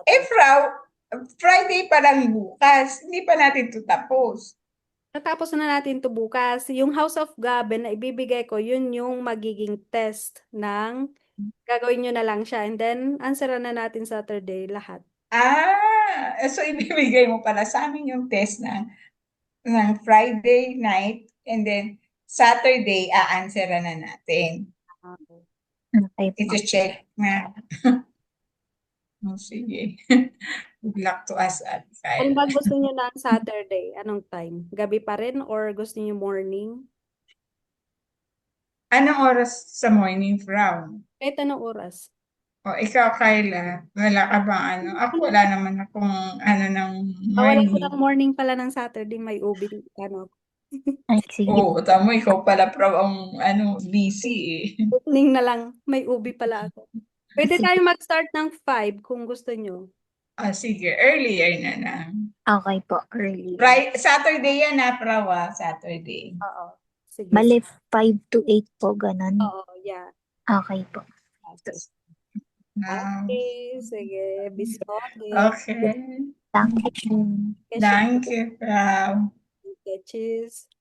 Saturday. Friday pa lang bukas. Hindi pa natin ito tapos. Natapos na natin ito bukas. Yung House of Gaben na ibibigay ko, yun yung magiging test ng gagawin nyo na lang siya. And then, answeran na natin Saturday lahat. So ibibigay mo pala sa amin yung test ng Friday night and then Saturday, a-answeran na natin. Okay po. Ito check na. Sige. Good luck to us at Ano ba gusto niyo na Saturday? Anong time? Gabi pa rin or gusto niyo morning? Anong oras sa morning, Frau? Kahit anong oras. O, ikaw, Kyla, wala ka bang ano? Ako, wala naman akong ano ng Wala ko morning. ng morning pala ng Saturday, may ubi. Ano? Ay, sige. Oo, tamo, ikaw pala, Frau, ang busy eh. Morning na lang, may ubi pala ako. Pwede tayo mag-start ng 5 kung gusto nyo. Sige, earlier na lang. Okay po, early. Saturday yan na, Frau, Saturday. Oo. Sige. Bale, 5 to 8 po, ganun. Oo, yeah. Okay po. Okay, sige. Biscotti. Okay. Thank you. Thank you, Frau. Cheese.